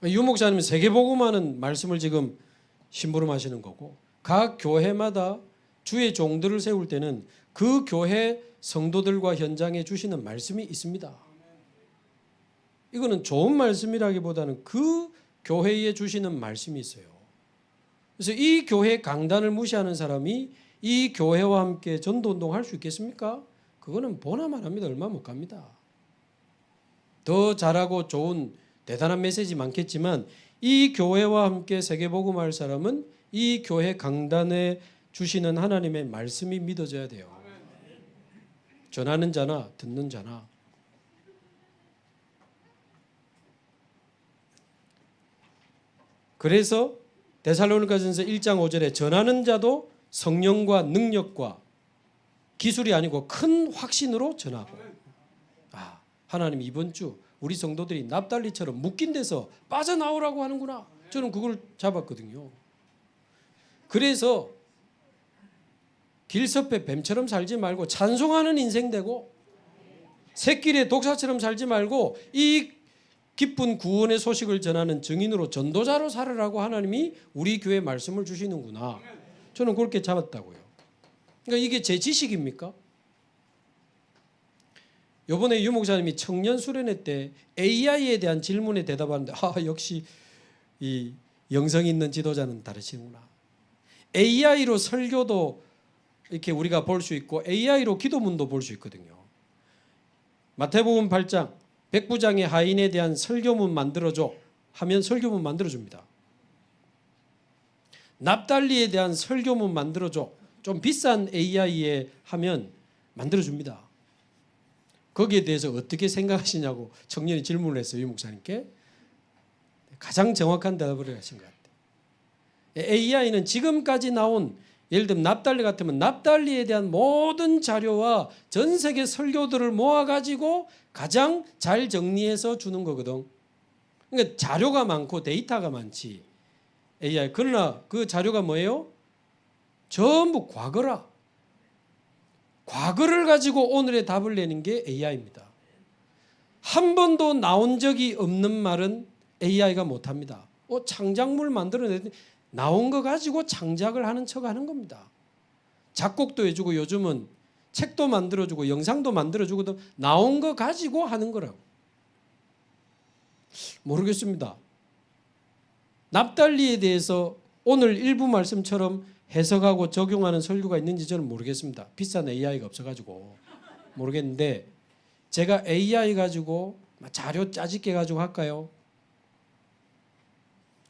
유 목사님은 세계복음하는 말씀을 지금 심부름하시는 거고 각 교회마다 주의 종들을 세울 때는 그 교회 성도들과 현장에 주시는 말씀이 있습니다. 이거는 좋은 말씀이라기보다는 그 교회에 주시는 말씀이 있어요. 그래서 이 교회 강단을 무시하는 사람이 이 교회와 함께 전도운동 할 수 있겠습니까? 그거는 보나만 합니다. 얼마 못 갑니다. 더 잘하고 좋은 대단한 메시지 많겠지만 이 교회와 함께 세계복음할 사람은 이 교회 강단에 주시는 하나님의 말씀이 믿어져야 돼요. 전하는 자나 듣는 자나. 그래서 데살로니가전서 1장 5절에 전하는 자도 성령과 능력과 기술이 아니고 큰 확신으로 전하고. 하나님 이번 주 우리 성도들이 납달리처럼 묶인 데서 빠져나오라고 하는구나. 저는 그걸 잡았거든요. 그래서 길섭에 뱀처럼 살지 말고 찬송하는 인생 되고 새길의 독사처럼 살지 말고 이 기쁜 구원의 소식을 전하는 증인으로 전도자로 살으라고 하나님이 우리 교회에 말씀을 주시는구나. 저는 그렇게 잡았다고요. 그러니까 이게 제 지식입니까? 이번에 유 목사님이 청년 수련회 때 AI에 대한 질문에 대답하는데 역시 이 영성 있는 지도자는 다르시구나. AI로 설교도 이렇게 우리가 볼 수 있고 AI로 기도문도 볼 수 있거든요. 마태복음 8장 백부장의 하인에 대한 설교문 만들어줘 하면 설교문 만들어줍니다. 납달리에 대한 설교문 만들어줘 좀 비싼 AI에 하면 만들어줍니다. 거기에 대해서 어떻게 생각하시냐고 청년이 질문을 했어요. 유 목사님께. 가장 정확한 대답을 하신 것 같아요. AI는 지금까지 나온 예를 들면 납달리 같으면 납달리에 대한 모든 자료와 전 세계 설교들을 모아가지고 가장 잘 정리해서 주는 거거든. 그러니까 자료가 많고 데이터가 많지. AI. 그러나 그 자료가 뭐예요? 전부 과거라. 과거를 가지고 오늘의 답을 내는 게 AI입니다. 한 번도 나온 적이 없는 말은 AI가 못합니다. 창작물 만들어내더니 나온 거 가지고 창작을 하는 척 하는 겁니다. 작곡도 해주고 요즘은 책도 만들어주고 영상도 만들어주거든. 나온 거 가지고 하는 거라고. 모르겠습니다. 납달리에 대해서 오늘 일부 말씀처럼 해석하고 적용하는 설교가 있는지 저는 모르겠습니다. 비싼 AI가 없어가지고 모르겠는데 제가 AI 가지고 자료 짜집게 가지고 할까요?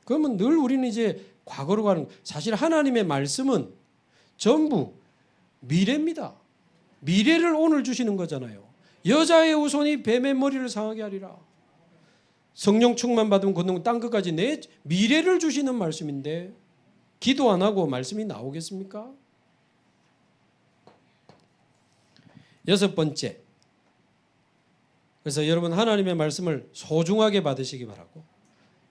그러면 늘 우리는 이제 과거로 가는 사실 하나님의 말씀은 전부 미래입니다. 미래를 오늘 주시는 거잖아요. 여자의 후손이 뱀의 머리를 상하게 하리라. 성령 충만 받으면 걷는 땅 끝까지 내 미래를 주시는 말씀인데 기도 안 하고 말씀이 나오겠습니까? 여섯 번째. 그래서 여러분 하나님의 말씀을 소중하게 받으시기 바라고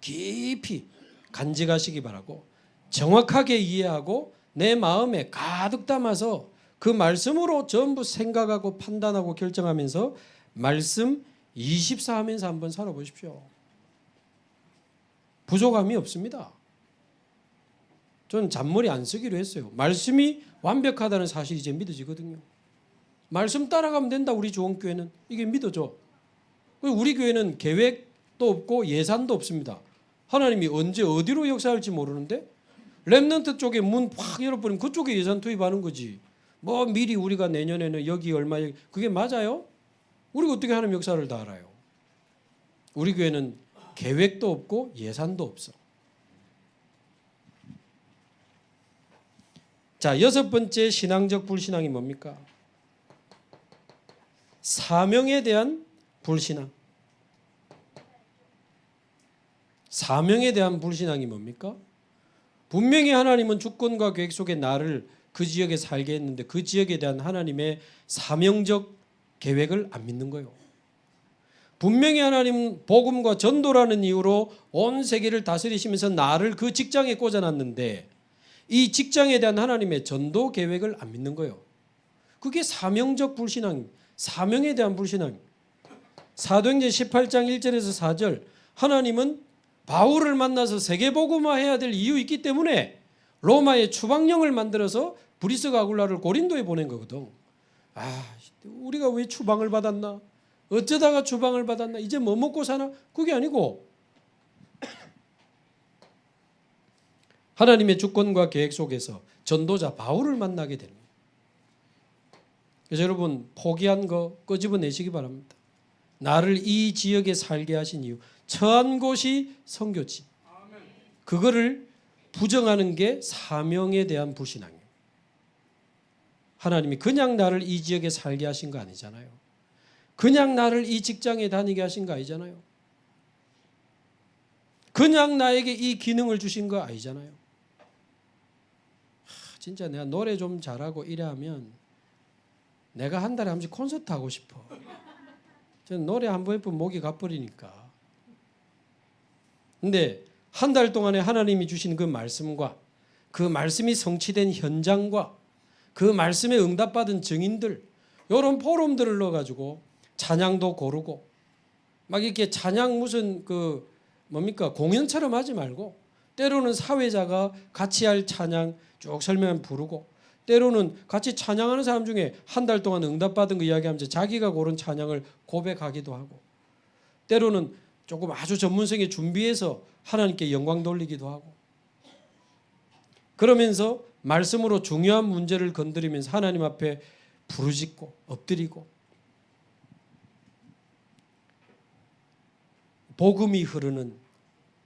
깊이 간직하시기 바라고 정확하게 이해하고 내 마음에 가득 담아서 그 말씀으로 전부 생각하고 판단하고 결정하면서 말씀 24 하면서 한번 살아보십시오. 부족함이 없습니다. 저는 잔머리 안 쓰기로 했어요. 말씀이 완벽하다는 사실이 이제 믿어지거든요. 말씀 따라가면 된다. 우리 조원교회는 이게 믿어져. 우리 교회는 계획도 없고 예산도 없습니다. 하나님이 언제 어디로 역사할지 모르는데 렘넌트 쪽에 문 확 열어버리면 그쪽에 예산 투입하는 거지. 뭐 미리 우리가 내년에는 여기 얼마 그게 맞아요? 우리가 어떻게 하나님 역사를 다 알아요? 우리 교회는 계획도 없고 예산도 없어. 자, 여섯 번째 신앙적 불신앙이 뭡니까? 사명에 대한 불신앙. 사명에 대한 불신앙이 뭡니까? 분명히 하나님은 주권과 계획 속에 나를 그 지역에 살게 했는데 그 지역에 대한 하나님의 사명적 계획을 안 믿는 거예요. 분명히 하나님은 복음과 전도라는 이유로 온 세계를 다스리시면서 나를 그 직장에 꽂아놨는데 이 직장에 대한 하나님의 전도 계획을 안 믿는 거예요. 그게 사명적 불신앙, 사명에 대한 불신앙. 사도행전 18장 1절에서 4절 하나님은 바울을 만나서 세계복음화해야 될 이유 있기 때문에 로마의 추방령을 만들어서 브리스가 아굴라를 고린도에 보낸 거거든. 우리가 왜 추방을 받았나? 어쩌다가 추방을 받았나? 이제 뭐 먹고 사나? 그게 아니고 하나님의 주권과 계획 속에서 전도자 바울을 만나게 됩니다. 그래서 여러분 포기한 거 끄집어내시기 바랍니다. 나를 이 지역에 살게 하신 이유, 처한 곳이 선교지. 그거를 부정하는 게 사명에 대한 불신앙이에요. 하나님이 그냥 나를 이 지역에 살게 하신 거 아니잖아요. 그냥 나를 이 직장에 다니게 하신 거 아니잖아요. 그냥 나에게 이 기능을 주신 거 아니잖아요. 진짜 내가 노래 좀 잘하고 이래 하면 내가 한 달에 한 번씩 콘서트 하고 싶어. 저는 노래 한 번 해보면 목이 가버리니까. 근데 한 달 동안에 하나님이 주신 그 말씀과 그 말씀이 성취된 현장과 그 말씀에 응답받은 증인들, 이런 포럼들을 넣어가지고 찬양도 고르고 막 이렇게 찬양 무슨 그 뭡니까 공연처럼 하지 말고 때로는 사회자가 같이 할 찬양 쭉 설명 부르고 때로는 같이 찬양하는 사람 중에 한 달 동안 응답받은 거 이야기하면서 자기가 고른 찬양을 고백하기도 하고 때로는 조금 아주 전문성에 준비해서 하나님께 영광 돌리기도 하고 그러면서 말씀으로 중요한 문제를 건드리면서 하나님 앞에 부르짖고 엎드리고 복음이 흐르는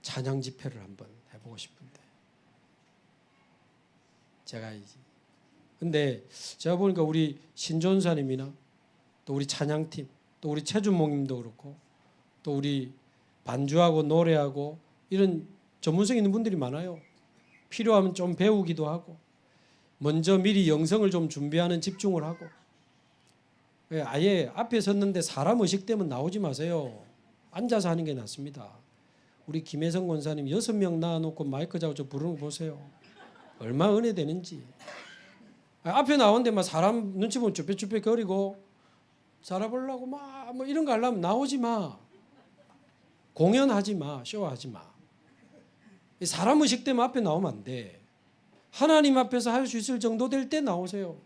찬양 집회를 한번 해보고 싶은데 제가 근데 제가 보니까 우리 신존사님이나 또 우리 찬양팀 또 우리 최준목님도 그렇고 또 우리 반주하고 노래하고 이런 전문성 있는 분들이 많아요. 필요하면 좀 배우기도 하고 먼저 미리 영성을 좀 준비하는 집중을 하고 아예 앞에 섰는데 사람 의식 때문에 나오지 마세요. 앉아서 하는 게 낫습니다. 우리 김혜성 권사님 6명 낳아놓고 마이크 잡고 저 부르는 거 보세요. 얼마나 은혜 되는지. 앞에 나오는데 막 사람 눈치 보면 쭈뼛쭈뼛 거리고 살아보려고 막 뭐 이런 거 하려면 나오지 마. 공연하지 마. 쇼하지 마. 사람 의식 때문에 앞에 나오면 안 돼. 하나님 앞에서 할 수 있을 정도 될 때 나오세요.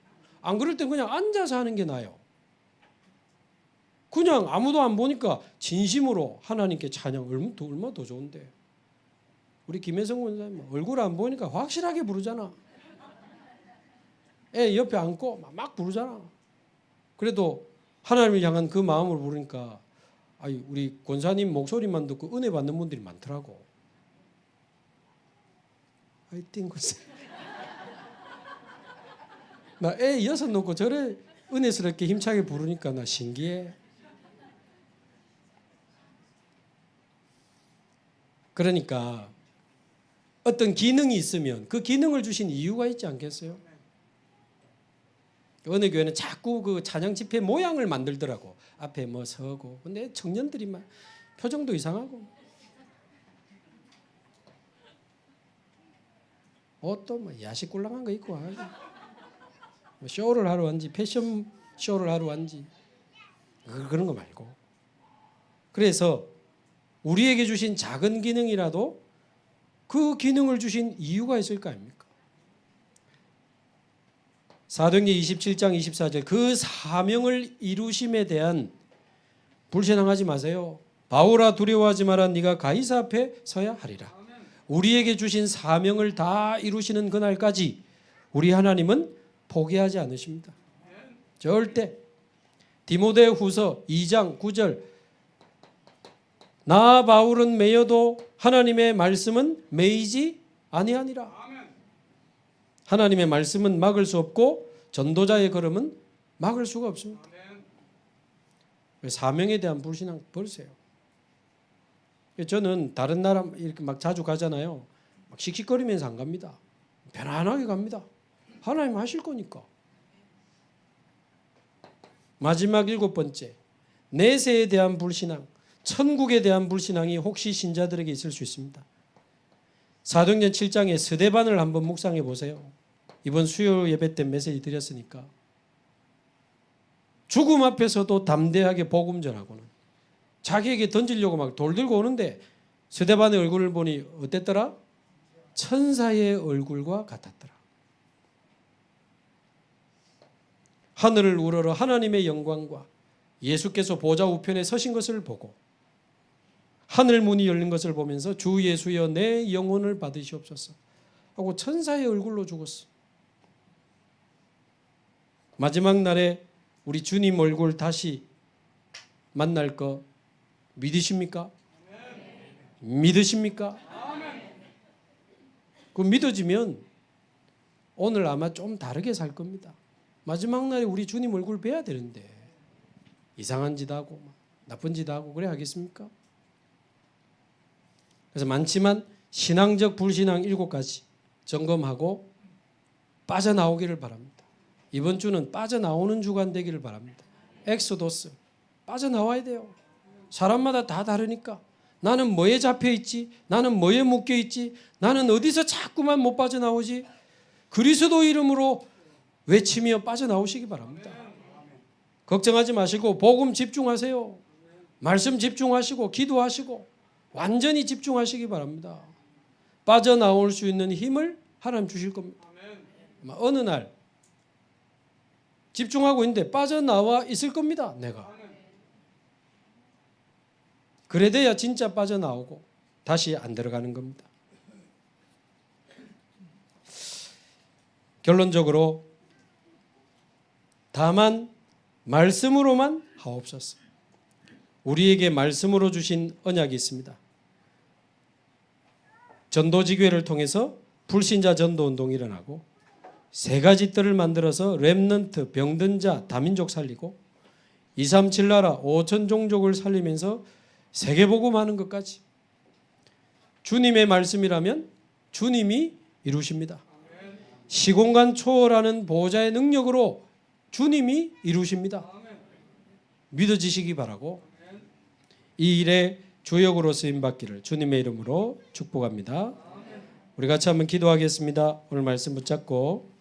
안 그럴 땐 그냥 앉아서 하는 게 나아요. 그냥 아무도 안 보니까 진심으로 하나님께 찬양 얼마 더 좋은데. 우리 김혜성 원사님 얼굴 안 보니까 확실하게 부르잖아. 애 옆에 앉고 막 부르잖아. 그래도 하나님을 향한 그 마음을 부르니까 우리 권사님 목소리만 듣고 은혜 받는 분들이 많더라고. 화이팅 권사. 나 애 6 놓고 저래 은혜스럽게 힘차게 부르니까 나 신기해. 그러니까 어떤 기능이 있으면 그 기능을 주신 이유가 있지 않겠어요? 어느 교회는 자꾸 그 찬양 집회 모양을 만들더라고. 앞에 뭐 서고. 근데 청년들이 막 표정도 이상하고. 옷도 뭐 야식꿀랑한 거 입고 와가지고. 뭐 쇼를 하러 왔는지 패션 쇼를 하러 왔는지 그런 거 말고. 그래서 우리에게 주신 작은 기능이라도 그 기능을 주신 이유가 있을 거 아닙니까? 사도행전 27장 24절 그 사명을 이루심에 대한 불신앙하지 마세요. 바울아 두려워하지 마라. 네가 가이사 앞에 서야 하리라. 우리에게 주신 사명을 다 이루시는 그날까지 우리 하나님은 포기하지 않으십니다. 절대. 디모데후서 2장 9절 나 바울은 매여도 하나님의 말씀은 매이지 아니하니라. 하나님의 말씀은 막을 수 없고 전도자의 걸음은 막을 수가 없습니다. 사명에 대한 불신앙 버리세요. 저는 다른 나라 이렇게 막 자주 가잖아요. 막 씩씩거리면서 안 갑니다. 편안하게 갑니다. 하나님 하실 거니까. 마지막 7번째, 내세에 대한 불신앙, 천국에 대한 불신앙이 혹시 신자들에게 있을 수 있습니다. 사도행전 7장의 스데반을 한번 묵상해 보세요. 이번 수요 예배 때 메시지 드렸으니까. 죽음 앞에서도 담대하게 복음 전하고는 자기에게 던지려고 막 돌 들고 오는데 스데반의 얼굴을 보니 어땠더라? 천사의 얼굴과 같았더라. 하늘을 우러러 하나님의 영광과 예수께서 보좌 우편에 서신 것을 보고 하늘 문이 열린 것을 보면서 주 예수여 내 영혼을 받으시옵소서. 하고 천사의 얼굴로 죽었어. 마지막 날에 우리 주님 얼굴 다시 만날 거 믿으십니까? 믿으십니까? 그 믿어지면 오늘 아마 좀 다르게 살 겁니다. 마지막 날에 우리 주님 얼굴 뵈야 되는데 이상한 짓 하고 나쁜 짓 하고 그래 하겠습니까? 그래서 많지만 신앙적 불신앙 7가지 점검하고 빠져나오기를 바랍니다. 이번 주는 빠져나오는 주간 되기를 바랍니다. 엑소도스 빠져나와야 돼요. 사람마다 다 다르니까 나는 뭐에 잡혀 있지? 나는 뭐에 묶여 있지? 나는 어디서 자꾸만 못 빠져나오지? 그리스도 이름으로 외치며 빠져나오시기 바랍니다. 걱정하지 마시고 복음 집중하세요. 말씀 집중하시고 기도하시고 완전히 집중하시기 바랍니다. 빠져나올 수 있는 힘을 하나님 주실 겁니다. 어느 날 집중하고 있는데 빠져나와 있을 겁니다. 내가. 그래 돼야 진짜 빠져나오고 다시 안 들어가는 겁니다. 결론적으로 다만 말씀으로만 하옵소서. 우리에게 말씀으로 주신 언약이 있습니다. 전도지교회를 통해서 불신자 전도운동이 일어나고 3가지 뜰을 만들어서 렘넌트, 병든 자, 다민족 살리고 237 나라 5천 종족을 살리면서 세계복음하는 것까지 주님의 말씀이라면 주님이 이루십니다. 시공간 초월하는 보호자의 능력으로 주님이 이루십니다. 믿어지시기 바라고 이 일에 주역으로 쓰임받기를 주님의 이름으로 축복합니다. 우리 같이 한번 기도하겠습니다. 오늘 말씀 붙잡고